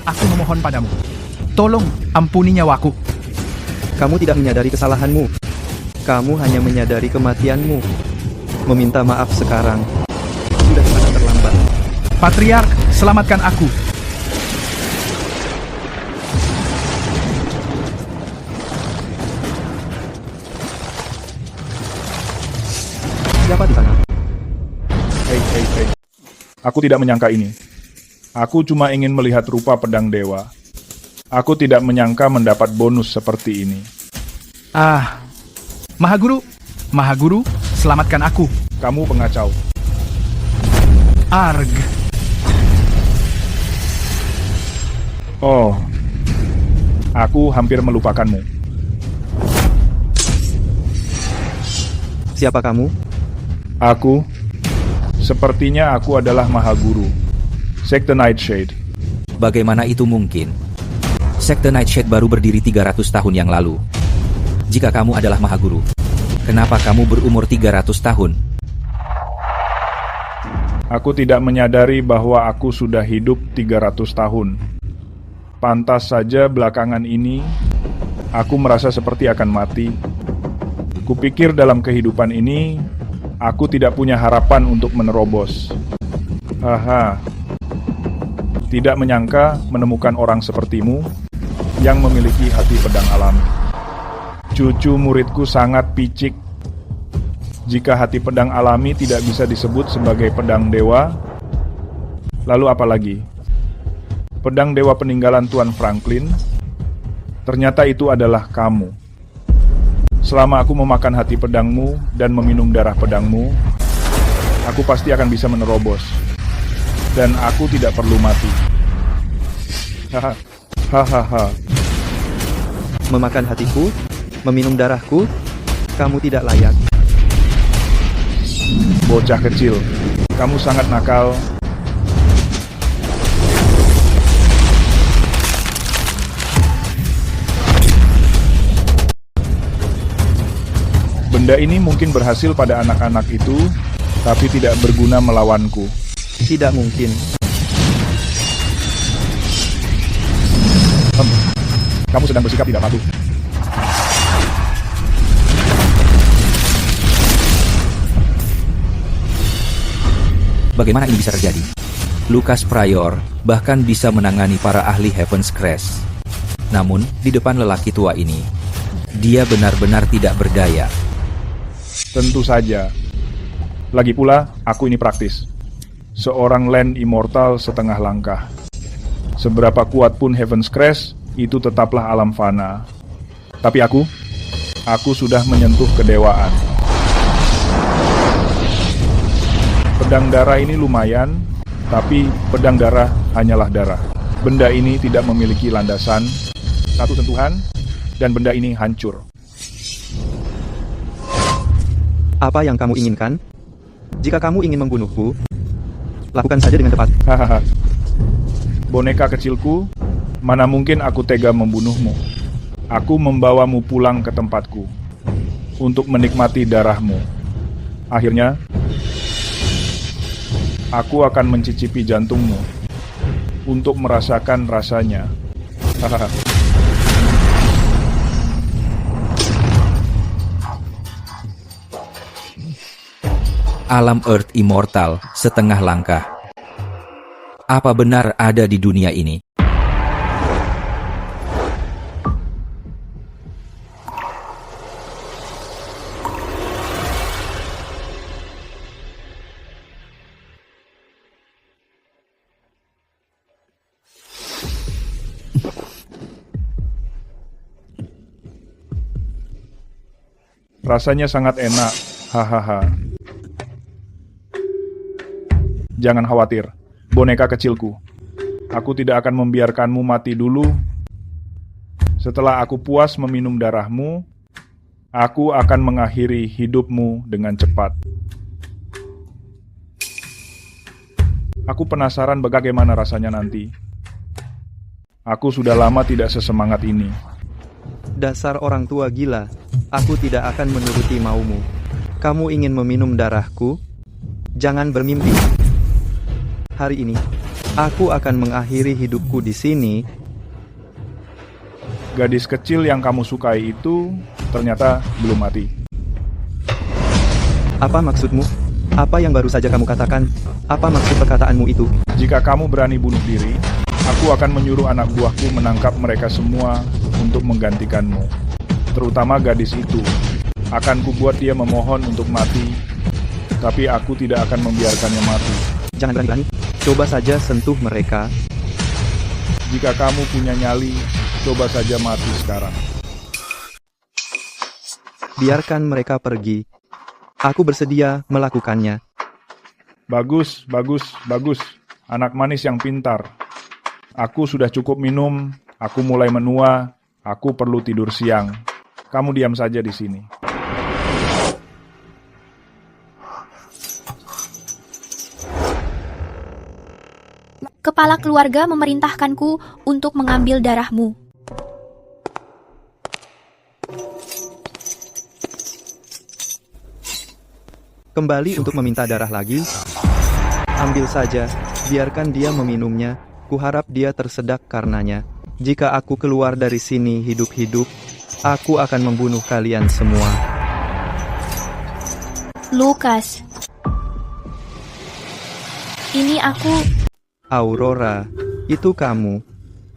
Aku memohon padamu. Tolong, ampuni nyawaku. Kamu tidak menyadari kesalahanmu. Kamu hanya menyadari kematianmu. Meminta maaf sekarang sudah sangat terlambat. Patriark, selamatkan aku. Siapa di sana? Hei. Aku tidak menyangka ini. Aku cuma ingin melihat rupa pedang dewa. Aku tidak menyangka mendapat bonus seperti ini. Mahaguru, selamatkan aku. Kamu pengacau. Arg. Oh, aku hampir melupakanmu. Siapa kamu? Aku, sepertinya aku adalah Mahaguru, Sekte Nightshade. Bagaimana itu mungkin? Sekte Nightshade baru berdiri 300 tahun yang lalu. Jika kamu adalah Mahaguru, kenapa kamu berumur 300 tahun? Aku tidak menyadari bahwa aku sudah hidup 300 tahun. Pantas saja belakangan ini, aku merasa seperti akan mati. Kupikir dalam kehidupan ini, aku tidak punya harapan untuk menerobos. Tidak menyangka menemukan orang sepertimu yang memiliki hati pedang alami. Cucu muridku sangat picik. Jika hati pedang alami tidak bisa disebut sebagai pedang dewa, lalu apa lagi? Pedang dewa peninggalan Tuan Franklin, ternyata itu adalah kamu. Selama aku memakan hati pedangmu dan meminum darah pedangmu, aku pasti akan bisa menerobos. Dan aku tidak perlu mati. Hahaha. Memakan hatiku? Meminum darahku? Kamu tidak layak. Bocah kecil, kamu sangat nakal. Benda ini mungkin berhasil pada anak-anak itu, tapi tidak berguna melawanku. Tidak mungkin. Kamu sedang bersikap tidak patuh. Bagaimana ini bisa terjadi? Lucas Pryor bahkan bisa menangani para ahli Heaven's Crest. Namun, di depan lelaki tua ini, dia benar-benar tidak berdaya. Tentu saja. Lagi pula, aku ini praktis. Seorang Land Immortal setengah langkah. Seberapa kuat pun Heaven's Crest, itu tetaplah alam fana. Tapi aku sudah menyentuh kedewaan. Pedang darah ini lumayan, tapi pedang darah hanyalah darah. Benda ini tidak memiliki landasan, satu sentuhan, dan benda ini hancur. Apa yang kamu inginkan? Jika kamu ingin membunuhku, lakukan saja dengan tepat. Hahaha. Boneka kecilku, mana mungkin aku tega membunuhmu. Aku membawamu pulang ke tempatku untuk menikmati darahmu. Akhirnya, aku akan mencicipi jantungmu untuk merasakan rasanya. Hahaha. Alam Earth Immortal setengah langkah. Apa benar ada di dunia ini? Rasanya sangat enak. Hahaha. Jangan khawatir, boneka kecilku. Aku tidak akan membiarkanmu mati dulu. Setelah aku puas meminum darahmu, aku akan mengakhiri hidupmu dengan cepat. Aku penasaran bagaimana rasanya nanti. Aku sudah lama tidak sesemangat ini. Dasar orang tua gila, aku tidak akan menuruti maumu. Kamu ingin meminum darahku? Jangan bermimpi. Hari ini, aku akan mengakhiri hidupku di sini. Gadis kecil yang kamu sukai itu ternyata belum mati. Apa maksudmu? Apa yang baru saja kamu katakan? Apa maksud perkataanmu itu? Jika kamu berani bunuh diri, aku akan menyuruh anak buahku menangkap mereka semua untuk menggantikanmu. Terutama gadis itu. Akan kubuat dia memohon untuk mati Tapi aku tidak akan membiarkannya mati. Jangan berani-berani. Coba saja sentuh mereka. Jika kamu punya nyali, coba saja mati sekarang. Biarkan mereka pergi. Aku bersedia melakukannya. Bagus, bagus, bagus. Anak manis yang pintar. Aku sudah cukup minum, aku mulai menua, aku perlu tidur siang. Kamu diam saja di sini. Kepala keluarga memerintahkanku untuk mengambil darahmu. Kembali untuk meminta darah lagi. Ambil saja, biarkan dia meminumnya. Kuharap dia tersedak karenanya. Jika aku keluar dari sini hidup-hidup, aku akan membunuh kalian semua. Lucas. Ini aku. Aurora, itu kamu.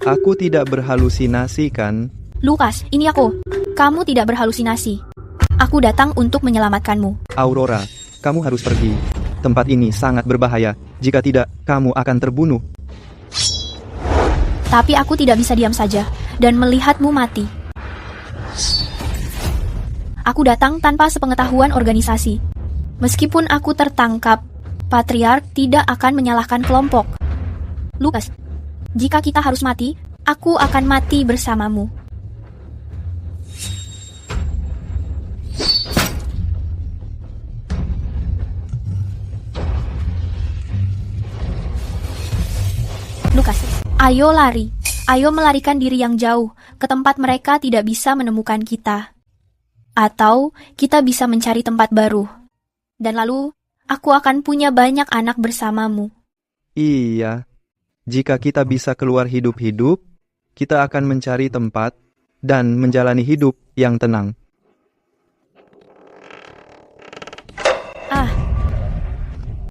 Aku tidak berhalusinasi kan? Lucas, ini aku. Kamu tidak berhalusinasi. Aku datang untuk menyelamatkanmu. Aurora, kamu harus pergi. Tempat ini sangat berbahaya. Jika tidak, kamu akan terbunuh. Tapi aku tidak bisa diam saja dan melihatmu mati. Aku datang tanpa sepengetahuan organisasi. Meskipun aku tertangkap, Patriark tidak akan menyalahkan kelompok. Lucas, jika kita harus mati, aku akan mati bersamamu. Lucas, ayo lari. Ayo melarikan diri yang jauh, ke tempat mereka tidak bisa menemukan kita. Atau kita bisa mencari tempat baru. Dan lalu, aku akan punya banyak anak bersamamu. Iya. Jika kita bisa keluar hidup-hidup, kita akan mencari tempat dan menjalani hidup yang tenang.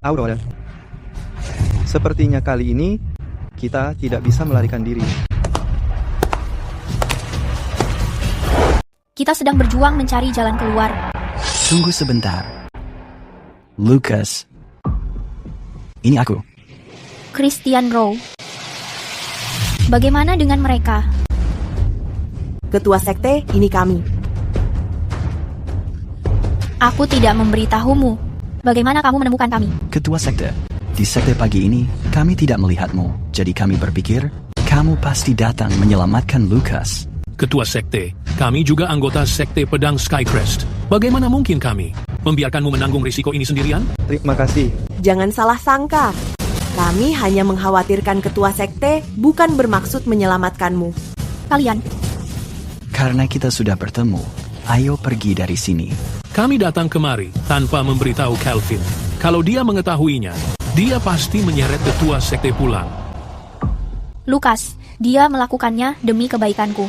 Aurora. Sepertinya kali ini, kita tidak bisa melarikan diri. Kita sedang berjuang mencari jalan keluar. Tunggu sebentar. Lucas. Ini aku. Christian Rowe. Bagaimana dengan mereka? Ketua sekte, ini kami. Aku tidak memberitahumu. Bagaimana kamu menemukan kami? Ketua sekte. Di sekte pagi ini, kami tidak melihatmu. Jadi kami berpikir, kamu pasti datang menyelamatkan Lucas. Ketua sekte, kami juga anggota sekte pedang Skycrest. Bagaimana mungkin kami membiarkanmu menanggung risiko ini sendirian? Terima kasih. Jangan salah sangka. Kami hanya mengkhawatirkan ketua sekte, bukan bermaksud menyelamatkanmu. Kalian. Karena kita sudah bertemu, ayo pergi dari sini. Kami datang kemari tanpa memberitahu Calvin. Kalau dia mengetahuinya, dia pasti menyeret ketua sekte pulang. Lucas, dia melakukannya demi kebaikanku.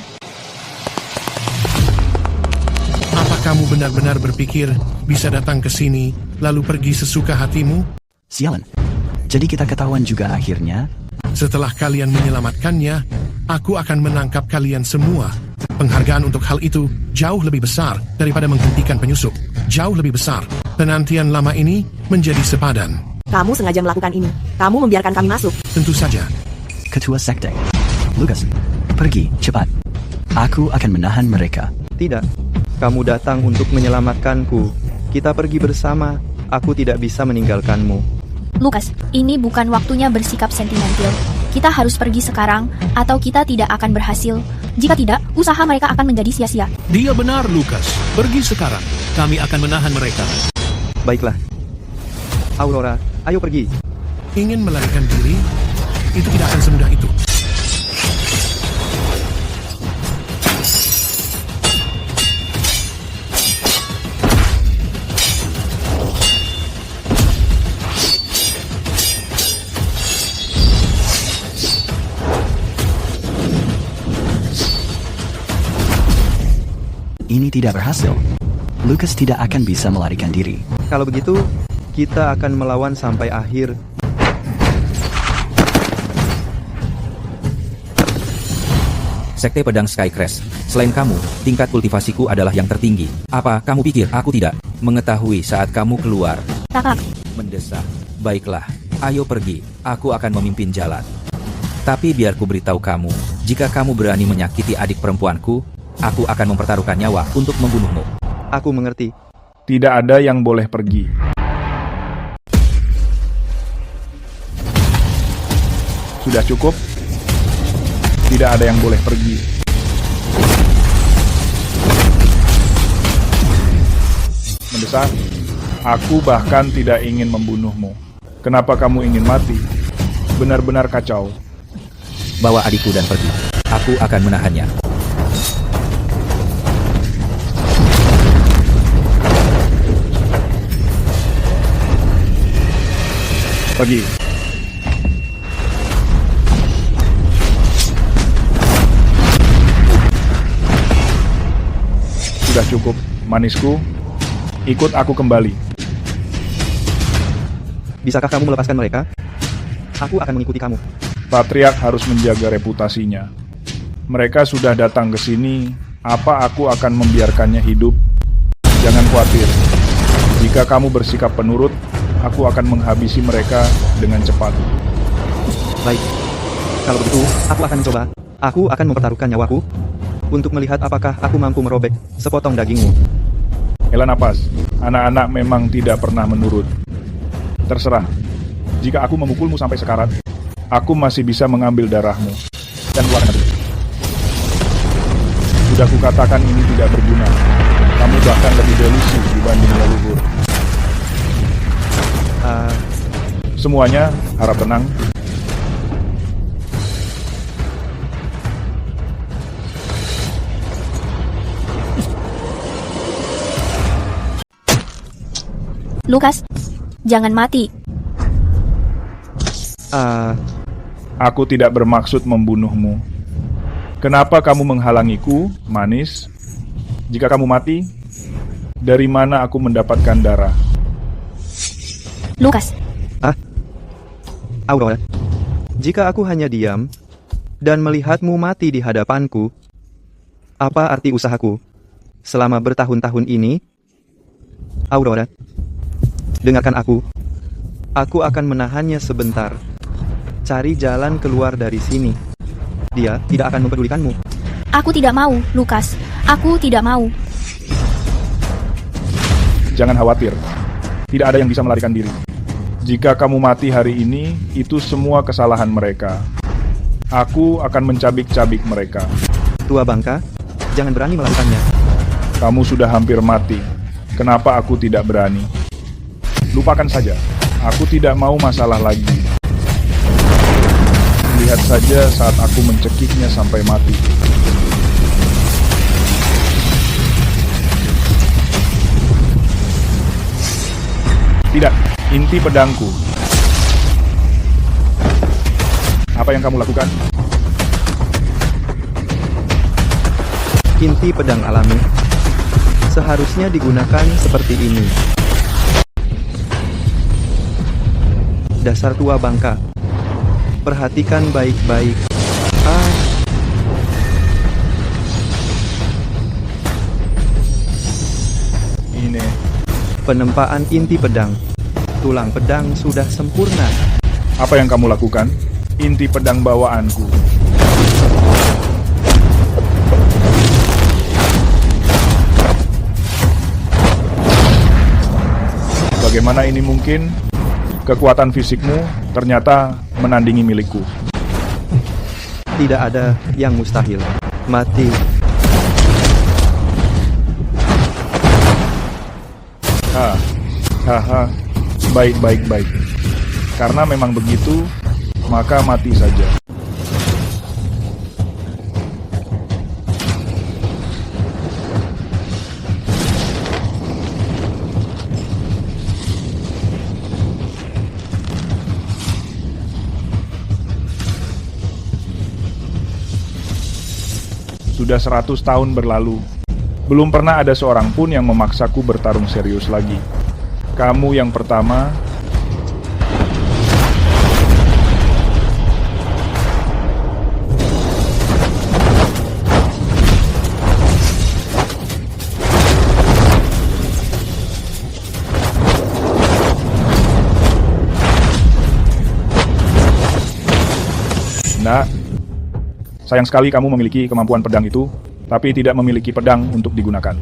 Apa kamu benar-benar berpikir bisa datang ke sini, lalu pergi sesuka hatimu? Sialan. Jadi kita ketahuan juga akhirnya. Setelah kalian menyelamatkannya, aku akan menangkap kalian semua. Penghargaan untuk hal itu jauh lebih besar daripada menghentikan penyusup. Jauh lebih besar. Penantian lama ini menjadi sepadan. Kamu sengaja melakukan ini. Kamu membiarkan kami masuk. Tentu saja. Ketua sekte. Lucas, pergi, cepat. Aku akan menahan mereka. Tidak. Kamu datang untuk menyelamatkanku. Kita pergi bersama. Aku tidak bisa meninggalkanmu. Lucas, ini bukan waktunya bersikap sentimental. Kita harus pergi sekarang, atau kita tidak akan berhasil. Jika tidak, usaha mereka akan menjadi sia-sia. Dia benar, Lucas. Pergi sekarang. Kami akan menahan mereka. Baiklah. Aurora, ayo pergi. Ingin melarikan diri? Itu tidak akan semudah itu. Ini tidak berhasil. Lucas tidak akan bisa melarikan diri. Kalau begitu, kita akan melawan sampai akhir. Sekte pedang Skycrest. Selain kamu, tingkat kultivasiku adalah yang tertinggi. Apa kamu pikir aku tidak mengetahui saat kamu keluar? kakak. Mendesak. Baiklah, ayo pergi. Aku akan memimpin jalan. Tapi biar ku beritahu kamu, jika kamu berani menyakiti adik perempuanku, aku akan mempertaruhkan nyawa untuk membunuhmu. Aku mengerti. Tidak ada yang boleh pergi. Sudah cukup? Tidak ada yang boleh pergi. Mendesak, aku bahkan tidak ingin membunuhmu. Kenapa kamu ingin mati? Benar-benar kacau. Bawa adikku dan pergi. Aku akan menahannya. Pergi. Sudah cukup, manisku. Ikut aku kembali. Bisakah kamu melepaskan mereka? Aku akan mengikuti kamu. Patriark harus menjaga reputasinya. Mereka sudah datang ke sini, apa aku akan membiarkannya hidup? Jangan khawatir. Jika kamu bersikap penurut, aku akan menghabisi mereka dengan cepat. Baik. Kalau begitu, aku akan mencoba. Aku akan mempertaruhkan nyawaku untuk melihat apakah aku mampu merobek sepotong dagingmu. Hela napas. Anak-anak memang tidak pernah menurut. Terserah. Jika aku memukulmu sampai sekarat, aku masih bisa mengambil darahmu dan keluarkan. Sudah kukatakan ini tidak berguna. Kamu bahkan lebih delusi dibanding leluhur. Semuanya harap tenang. Lukas, jangan mati. Aku tidak bermaksud membunuhmu. Kenapa kamu menghalangiku, manis? Jika kamu mati, dari mana aku mendapatkan darah? Lukas. Aurora, jika aku hanya diam dan melihatmu mati di hadapanku, apa arti usahaku selama bertahun-tahun ini? Aurora, dengarkan aku. Aku akan menahannya sebentar. Cari jalan keluar dari sini. Dia tidak akan mempedulikanmu. Aku tidak mau, Lukas. Aku tidak mau. Jangan khawatir. Tidak ada yang bisa melarikan diri. Jika kamu mati hari ini, itu semua kesalahan mereka. Aku akan mencabik-cabik mereka. Tua bangka, jangan berani melakukannya. Kamu sudah hampir mati. Kenapa aku tidak berani? Lupakan saja. Aku tidak mau masalah lagi. Lihat saja saat aku mencekiknya sampai mati. Tidak, inti pedangku. Apa yang kamu lakukan? Inti pedang alami seharusnya digunakan seperti ini. Dasar tua bangka. Perhatikan baik-baik. Ini. Penempaan inti pedang. Tulang pedang sudah sempurna. Apa yang kamu lakukan? Inti pedang bawaanku. Bagaimana ini mungkin? Kekuatan fisikmu ternyata menandingi milikku. Tidak ada yang mustahil. Mati. Baik. Karena memang begitu, maka mati saja. Sudah 100 tahun berlalu. Belum pernah ada seorang pun yang memaksaku bertarung serius lagi. Kamu yang pertama. Sayang sekali kamu memiliki kemampuan pedang itu, tapi tidak memiliki pedang untuk digunakan.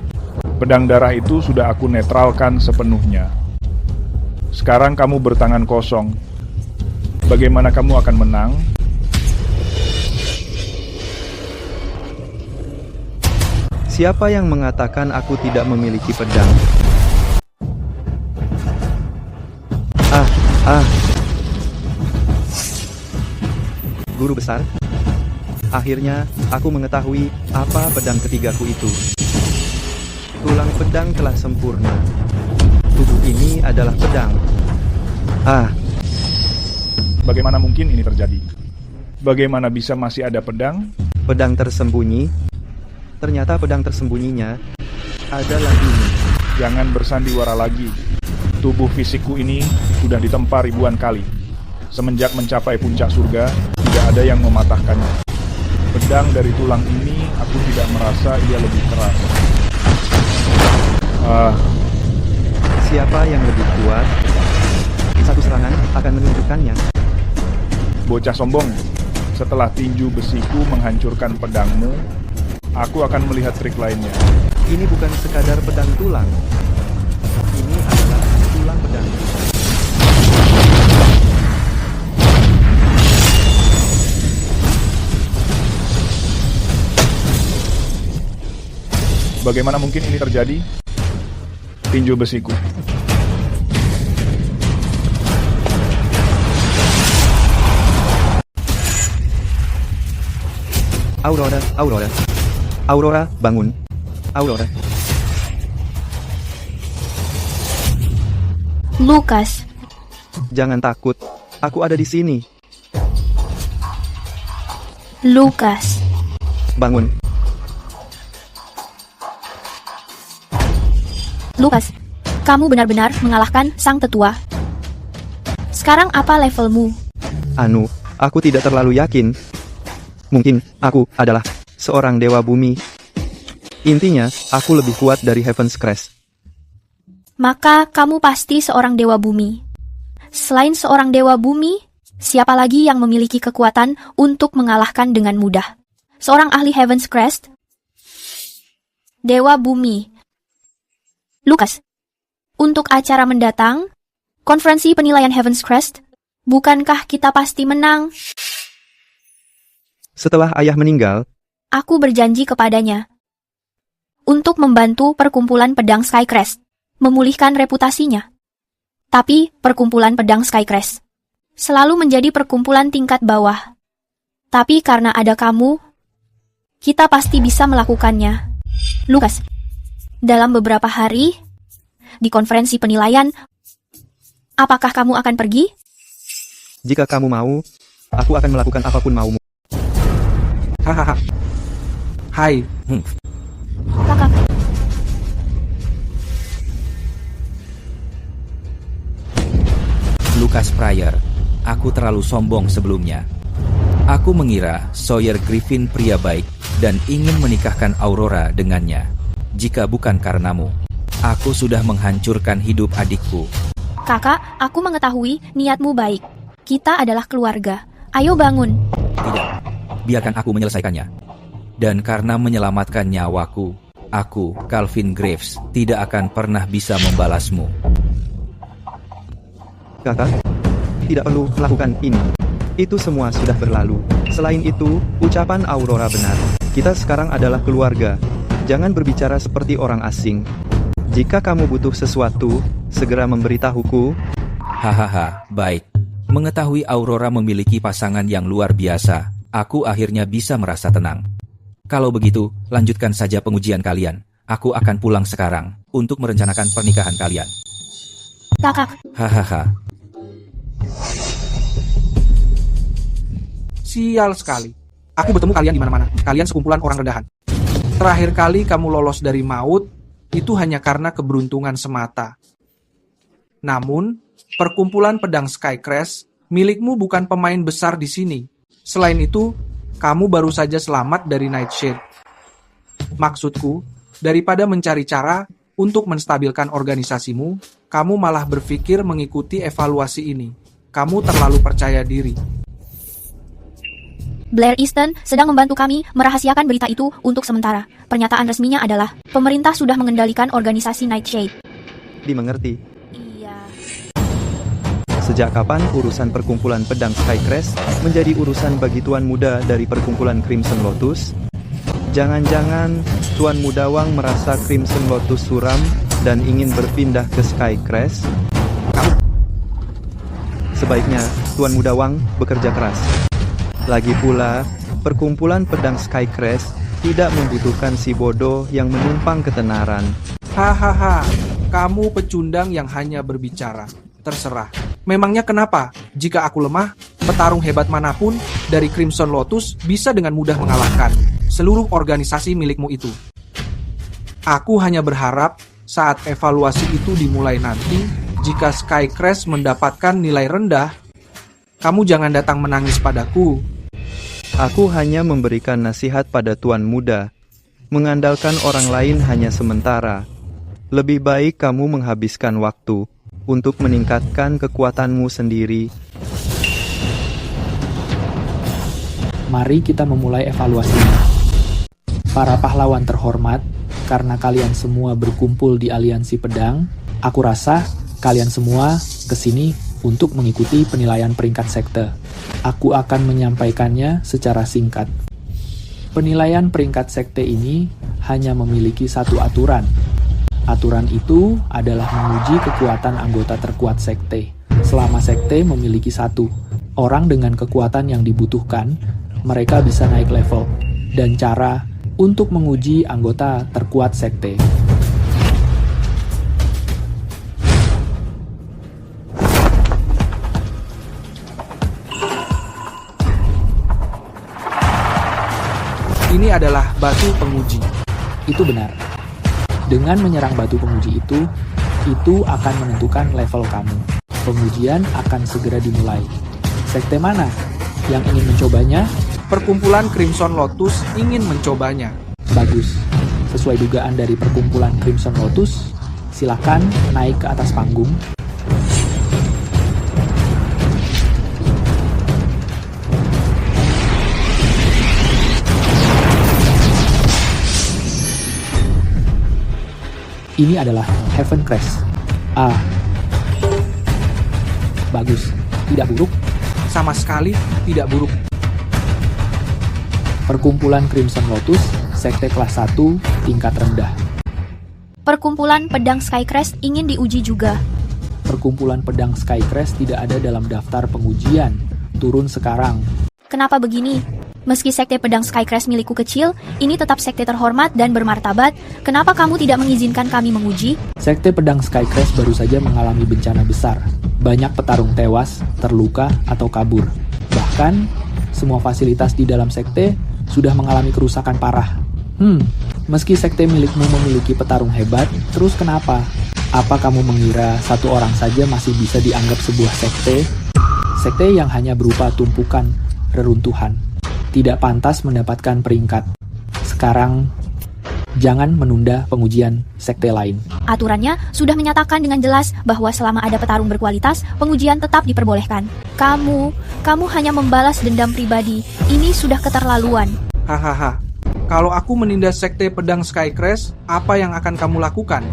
Pedang darah itu sudah aku netralkan sepenuhnya. Sekarang kamu bertangan kosong. Bagaimana kamu akan menang? Siapa yang mengatakan aku tidak memiliki pedang? Guru besar, akhirnya aku mengetahui apa pedang ketigaku itu. Tulang pedang telah sempurna. Tubuh ini adalah pedang. Bagaimana mungkin ini terjadi? Bagaimana bisa masih ada pedang? Pedang tersembunyi. Ternyata pedang tersembunyinya adalah ini. Jangan bersandiwara lagi. Tubuh fisikku ini sudah ditempa ribuan kali. Semenjak mencapai puncak surga, tidak ada yang mematahkannya. Pedang dari tulang ini, aku tidak merasa ia lebih keras. Siapa yang lebih kuat? Satu serangan akan menunjukkannya. Bocah sombong, setelah tinju besiku menghancurkan pedangmu, aku akan melihat trik lainnya. Ini bukan sekadar pedang tulang. Ini adalah tulang pedang. Bagaimana mungkin ini terjadi? Tinju besiku. Aurora, bangun. Aurora. Lucas. Jangan takut. Aku ada di sini. Lucas. Bangun. Lucas, kamu benar-benar mengalahkan sang tetua. Sekarang apa levelmu? Aku tidak terlalu yakin. Mungkin aku adalah seorang dewa bumi. Intinya, aku lebih kuat dari Heaven's Crest. Maka kamu pasti seorang dewa bumi. Selain seorang dewa bumi, siapa lagi yang memiliki kekuatan untuk mengalahkan dengan mudah? Seorang ahli Heaven's Crest? Dewa bumi. Lucas, untuk acara mendatang, konferensi penilaian Heaven's Crest, bukankah kita pasti menang? Setelah ayah meninggal, aku berjanji kepadanya untuk membantu perkumpulan pedang Skycrest memulihkan reputasinya. Tapi perkumpulan pedang Skycrest selalu menjadi perkumpulan tingkat bawah. Tapi karena ada kamu, kita pasti bisa melakukannya. Lucas, dalam beberapa hari, di konferensi penilaian, apakah kamu akan pergi? Jika kamu mau, aku akan melakukan apapun maumu. Hahaha. Hai. Kakak. Lucas Pryor, aku terlalu sombong sebelumnya. Aku mengira Sawyer Griffin pria baik dan ingin menikahkan Aurora dengannya. Jika bukan karenamu, aku sudah menghancurkan hidup adikku. Kakak, aku mengetahui niatmu baik. Kita adalah keluarga. Ayo bangun. Tidak, biarkan aku menyelesaikannya. Dan karena menyelamatkan nyawaku, aku, Calvin Graves, tidak akan pernah bisa membalasmu. Kakak, tidak perlu melakukan ini. Itu semua sudah berlalu. Selain itu, ucapan Aurora benar. Kita sekarang adalah keluarga. Jangan berbicara seperti orang asing. Jika kamu butuh sesuatu, segera memberitahuku. Hahaha, baik. Mengetahui Aurora memiliki pasangan yang luar biasa, aku akhirnya bisa merasa tenang. Kalau begitu, lanjutkan saja pengujian kalian. Aku akan pulang sekarang untuk merencanakan pernikahan kalian. Kakak. Hahaha. Sial sekali. Aku bertemu kalian di mana-mana. Kalian sekumpulan orang rendahan. Terakhir kali kamu lolos dari maut, itu hanya karena keberuntungan semata. Namun, perkumpulan pedang Skycrest milikmu bukan pemain besar di sini. Selain itu, kamu baru saja selamat dari Nightshade. Maksudku, daripada mencari cara untuk menstabilkan organisasimu, kamu malah berpikir mengikuti evaluasi ini. Kamu terlalu percaya diri. Blair Easton sedang membantu kami merahasiakan berita itu untuk sementara. Pernyataan resminya adalah, pemerintah sudah mengendalikan organisasi Nightshade. Dimengerti. Iya. Sejak kapan urusan perkumpulan pedang Skycrest menjadi urusan bagi Tuan Muda dari perkumpulan Crimson Lotus? Jangan-jangan Tuan Muda Wang merasa Crimson Lotus suram dan ingin berpindah ke Skycrest? Sebaiknya Tuan Muda Wang bekerja keras. Lagi pula, perkumpulan pedang Skycrest tidak membutuhkan si bodoh yang menumpang ketenaran. Hahaha, kamu pecundang yang hanya berbicara. Terserah. Memangnya kenapa? Jika aku lemah, petarung hebat manapun dari Crimson Lotus bisa dengan mudah mengalahkan seluruh organisasi milikmu itu. Aku hanya berharap saat evaluasi itu dimulai nanti, jika Skycrest mendapatkan nilai rendah, kamu jangan datang menangis padaku. Aku hanya memberikan nasihat pada Tuan Muda. Mengandalkan orang lain hanya sementara. Lebih baik kamu menghabiskan waktu untuk meningkatkan kekuatanmu sendiri. Mari kita memulai evaluasinya. Para pahlawan terhormat, karena kalian semua berkumpul di aliansi pedang, aku rasa kalian semua kesini untuk mengikuti penilaian peringkat sekte. Aku akan menyampaikannya secara singkat. Penilaian peringkat sekte ini hanya memiliki satu aturan. Aturan itu adalah menguji kekuatan anggota terkuat sekte. Selama sekte memiliki satu orang dengan kekuatan yang dibutuhkan, mereka bisa naik level. Dan cara untuk menguji anggota terkuat sekte. Ini adalah batu penguji. Itu benar. Dengan menyerang batu penguji itu akan menentukan level kamu. Pengujian akan segera dimulai. Sekte mana yang ingin mencobanya? Perkumpulan Crimson Lotus ingin mencobanya. Bagus. Sesuai dugaan dari perkumpulan Crimson Lotus, silakan naik ke atas panggung. Ini adalah Heaven Crest. Bagus. Tidak buruk? Sama sekali tidak buruk. Perkumpulan Crimson Lotus, sekte kelas 1, tingkat rendah. Perkumpulan pedang Skycrest ingin diuji juga. Perkumpulan pedang Skycrest tidak ada dalam daftar pengujian. Turun sekarang. Kenapa begini? Meski sekte pedang Skycrest milikku kecil, ini tetap sekte terhormat dan bermartabat. Kenapa kamu tidak mengizinkan kami menguji? Sekte pedang Skycrest baru saja mengalami bencana besar. Banyak petarung tewas, terluka, atau kabur. Bahkan, semua fasilitas di dalam sekte sudah mengalami kerusakan parah. Meski sekte milikmu memiliki petarung hebat, terus kenapa? Apa kamu mengira satu orang saja masih bisa dianggap sebuah sekte? Sekte yang hanya berupa tumpukan reruntuhan. Tidak pantas mendapatkan peringkat. Sekarang, jangan menunda pengujian sekte lain. Aturannya sudah menyatakan dengan jelas bahwa selama ada petarung berkualitas, pengujian tetap diperbolehkan. Kamu hanya membalas dendam pribadi. Ini sudah keterlaluan. Hahaha. Kalau aku menindas sekte pedang Skycrest, apa yang akan kamu lakukan?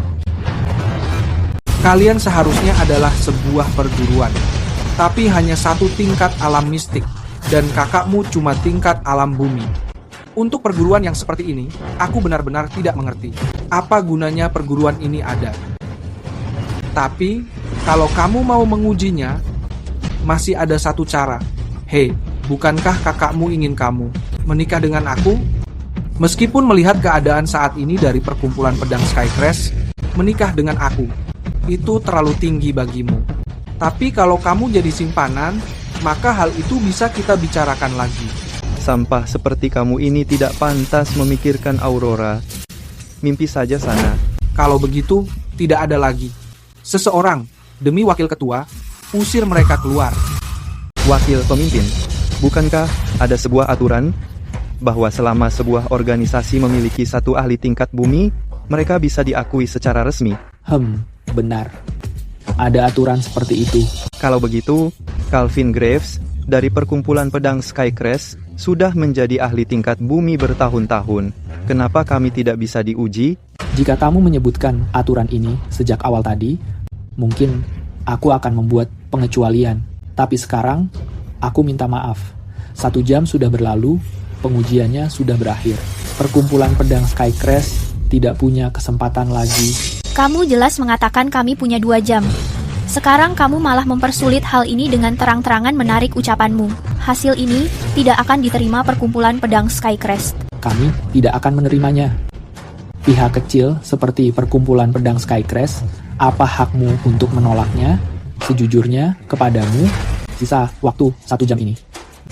Kalian seharusnya adalah sebuah perguruan, tapi hanya satu tingkat alam mistik. Dan kakakmu cuma tingkat alam bumi. Untuk perguruan yang seperti ini, aku benar-benar tidak mengerti apa gunanya perguruan ini ada. Tapi, kalau kamu mau mengujinya, masih ada satu cara. Hei, bukankah kakakmu ingin kamu menikah dengan aku? Meskipun melihat keadaan saat ini dari perkumpulan pedang Skycrest, menikah dengan aku, itu terlalu tinggi bagimu. Tapi kalau kamu jadi simpanan, maka hal itu bisa kita bicarakan lagi. Sampah seperti kamu ini tidak pantas memikirkan Aurora. Mimpi saja sana. Kalau begitu, tidak ada lagi. Seseorang, demi wakil ketua, usir mereka keluar. Wakil pemimpin, bukankah ada sebuah aturan bahwa selama sebuah organisasi memiliki satu ahli tingkat bumi, mereka bisa diakui secara resmi? Benar. Ada aturan seperti itu. Kalau begitu, Calvin Graves dari perkumpulan pedang Skycrest Sudah menjadi ahli tingkat bumi bertahun-tahun, kenapa kami tidak bisa diuji? Jika kamu menyebutkan aturan ini sejak awal tadi, mungkin aku akan membuat pengecualian. Tapi sekarang, aku minta maaf. 1 jam sudah berlalu, pengujiannya sudah berakhir. Perkumpulan pedang Skycrest tidak punya kesempatan lagi. Kamu jelas mengatakan kami punya 2 jam. Sekarang kamu malah mempersulit hal ini dengan terang-terangan menarik ucapanmu. Hasil ini tidak akan diterima perkumpulan pedang Skycrest. Kami tidak akan menerimanya. Pihak kecil seperti perkumpulan pedang Skycrest, apa hakmu untuk menolaknya? Sejujurnya, kepadamu, sisa waktu 1 jam ini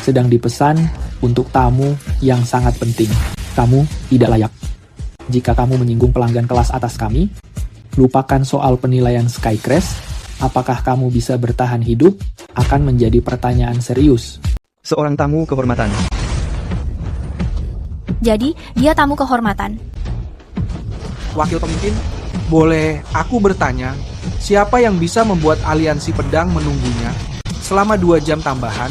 sedang dipesan untuk tamu yang sangat penting. Kamu tidak layak. Jika kamu menyinggung pelanggan kelas atas kami, lupakan soal penilaian Skycrest. Apakah kamu bisa bertahan hidup? Akan menjadi pertanyaan serius. Seorang tamu kehormatan. Jadi, dia tamu kehormatan. Wakil pemimpin, boleh aku bertanya, siapa yang bisa membuat aliansi pedang menunggunya selama 2 jam tambahan?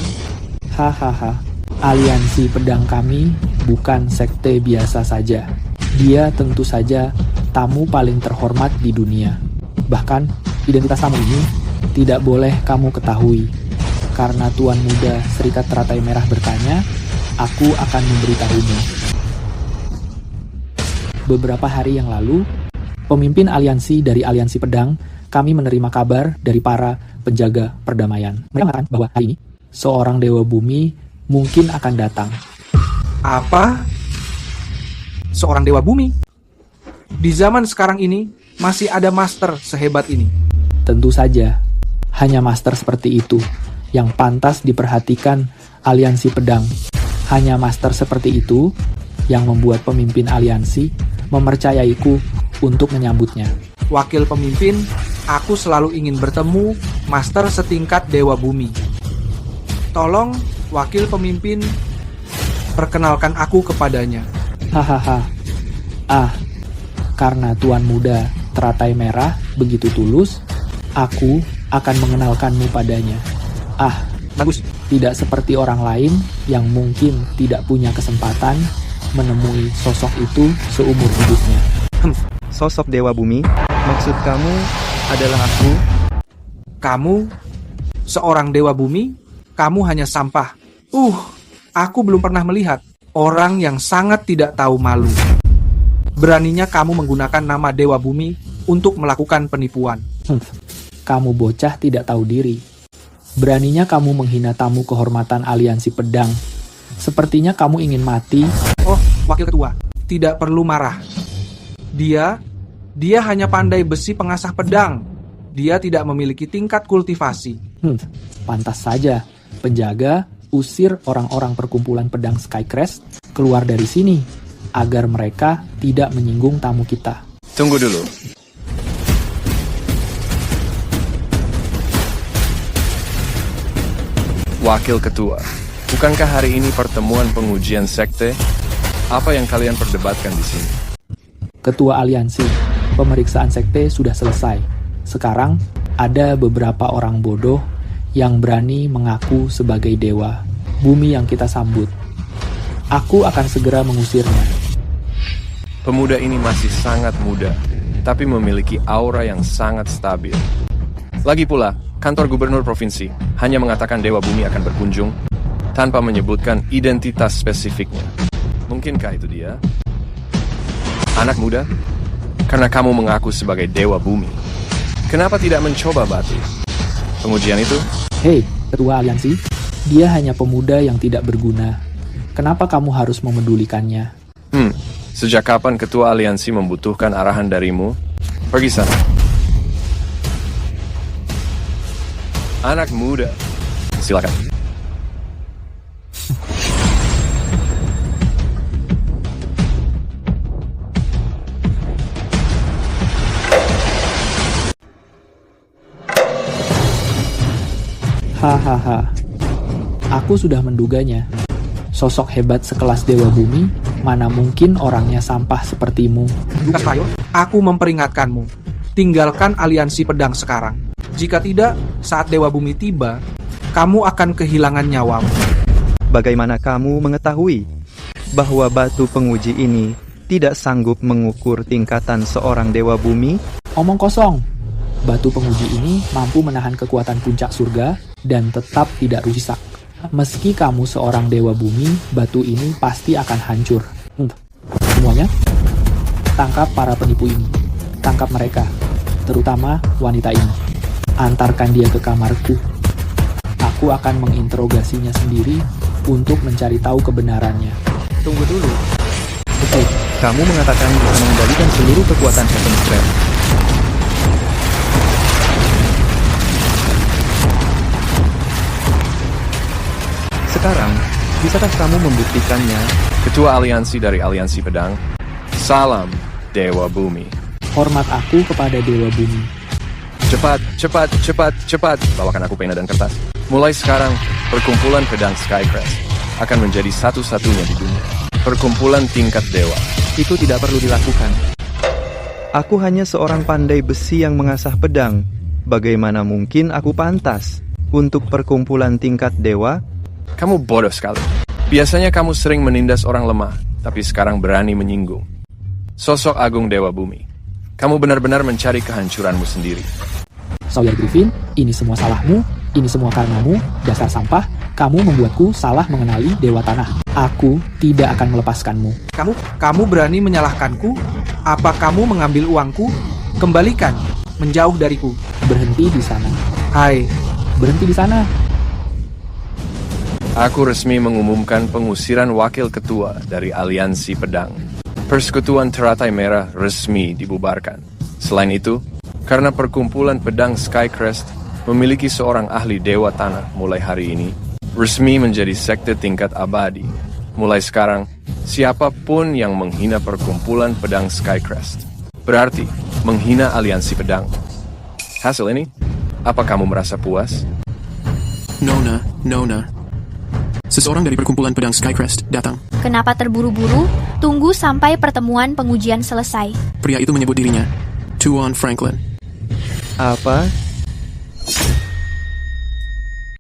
Hahaha, aliansi pedang kami bukan sekte biasa saja. Dia tentu saja tamu paling terhormat di dunia. Bahkan, identitas tamu ini tidak boleh kamu ketahui. Karena Tuan Muda Serikat Teratai Merah bertanya, aku akan memberitahumu. Beberapa hari yang lalu, pemimpin aliansi dari aliansi pedang, kami menerima kabar dari para penjaga perdamaian. Mereka mengatakan bahwa hari ini, seorang dewa bumi mungkin akan datang. Apa? Seorang dewa bumi? Di zaman sekarang ini, masih ada master sehebat ini? Tentu saja, hanya master seperti itu yang pantas diperhatikan aliansi pedang. Hanya master seperti itu yang membuat pemimpin aliansi mempercayaiku untuk menyambutnya. Wakil pemimpin, aku selalu ingin bertemu master setingkat dewa bumi. Tolong, wakil pemimpin, perkenalkan aku kepadanya. Hahaha. Karena Tuan Muda Teratai Merah begitu tulus, aku akan mengenalkanmu padanya. Bagus. Tidak seperti orang lain yang mungkin tidak punya kesempatan menemui sosok itu seumur hidupnya. Sosok dewa bumi, maksud kamu adalah aku? Kamu, seorang dewa bumi, kamu hanya sampah. Aku belum pernah melihat orang yang sangat tidak tahu malu. Beraninya kamu menggunakan nama dewa bumi untuk melakukan penipuan. Kamu bocah tidak tahu diri. Beraninya kamu menghina tamu kehormatan aliansi pedang. Sepertinya kamu ingin mati. Oh, wakil ketua, tidak perlu marah. Dia hanya pandai besi pengasah pedang. Dia tidak memiliki tingkat kultivasi. Pantas saja. Penjaga, usir orang-orang perkumpulan pedang Skycrest keluar dari sini, agar mereka tidak menyinggung tamu kita. Tunggu dulu. Wakil Ketua, bukankah hari ini pertemuan pengujian sekte? Apa yang kalian perdebatkan di sini? Ketua aliansi, pemeriksaan sekte sudah selesai. Sekarang, ada beberapa orang bodoh yang berani mengaku sebagai dewa bumi yang kita sambut. Aku akan segera mengusirnya. Pemuda ini masih sangat muda, tapi memiliki aura yang sangat stabil. Lagi pula, kantor gubernur provinsi hanya mengatakan dewa bumi akan berkunjung tanpa menyebutkan identitas spesifiknya. Mungkinkah itu dia? Anak muda, karena kamu mengaku sebagai dewa bumi, kenapa tidak mencoba batu? Pengujian itu? Hei, ketua aliansi, dia hanya pemuda yang tidak berguna. Kenapa kamu harus memedulikannya? Sejak kapan ketua aliansi membutuhkan arahan darimu? Pergi sana. Anak muda, silakan. Hahaha, aku sudah menduganya. Sosok hebat sekelas dewa bumi, mana mungkin orangnya sampah sepertimu. Lukas Prayo, aku memperingatkanmu. Tinggalkan aliansi pedang sekarang. Jika tidak, saat dewa bumi tiba, kamu akan kehilangan nyawamu. Bagaimana kamu mengetahui bahwa batu penguji ini tidak sanggup mengukur tingkatan seorang dewa bumi? Omong kosong. Batu penguji ini mampu menahan kekuatan puncak surga dan tetap tidak rusak. Meski kamu seorang dewa bumi, batu ini pasti akan hancur. Semuanya, tangkap para penipu ini. Tangkap mereka, terutama wanita ini. Antarkan dia ke kamarku. Aku akan menginterogasinya sendiri untuk mencari tahu kebenarannya. Tunggu dulu. Oke, kamu mengatakan bisa mengendalikan seluruh kekuatan Heaven's Realm. Sekarang, bisakah kamu membuktikannya? Ketua aliansi dari Aliansi Pedang, salam Dewa Bumi. Hormat aku kepada Dewa Bumi. Cepat, bawakan aku pena dan kertas. Mulai sekarang, perkumpulan pedang Skycrest akan menjadi satu-satunya di dunia. Perkumpulan tingkat dewa. Itu tidak perlu dilakukan. Aku hanya seorang pandai besi yang mengasah pedang. Bagaimana mungkin aku pantas untuk perkumpulan tingkat dewa? Kamu bodoh sekali. Biasanya kamu sering menindas orang lemah, tapi sekarang berani menyinggung. Sosok agung Dewa Bumi. Kamu benar-benar mencari kehancuranmu sendiri. Sawyer Griffin, ini semua salahmu, ini semua karenamu, dasar sampah. Kamu membuatku salah mengenali Dewa Tanah. Aku tidak akan melepaskanmu. Kamu berani menyalahkanku? Apa kamu mengambil uangku? Kembalikan, menjauh dariku. Berhenti di sana. Hai, berhenti di sana. Aku resmi mengumumkan pengusiran wakil ketua dari Aliansi Pedang. Persekutuan Teratai Merah resmi dibubarkan. Selain itu, karena perkumpulan pedang Skycrest memiliki seorang ahli Dewa Tanah mulai hari ini, resmi menjadi sekte tingkat abadi. Mulai sekarang, siapapun yang menghina perkumpulan pedang Skycrest berarti menghina Aliansi Pedang. Hasil ini, apa kamu merasa puas? Nona. Seseorang dari perkumpulan pedang Skycrest datang. Kenapa terburu-buru? Tunggu sampai pertemuan pengujian selesai. Pria itu menyebut dirinya Tuan Franklin. Apa?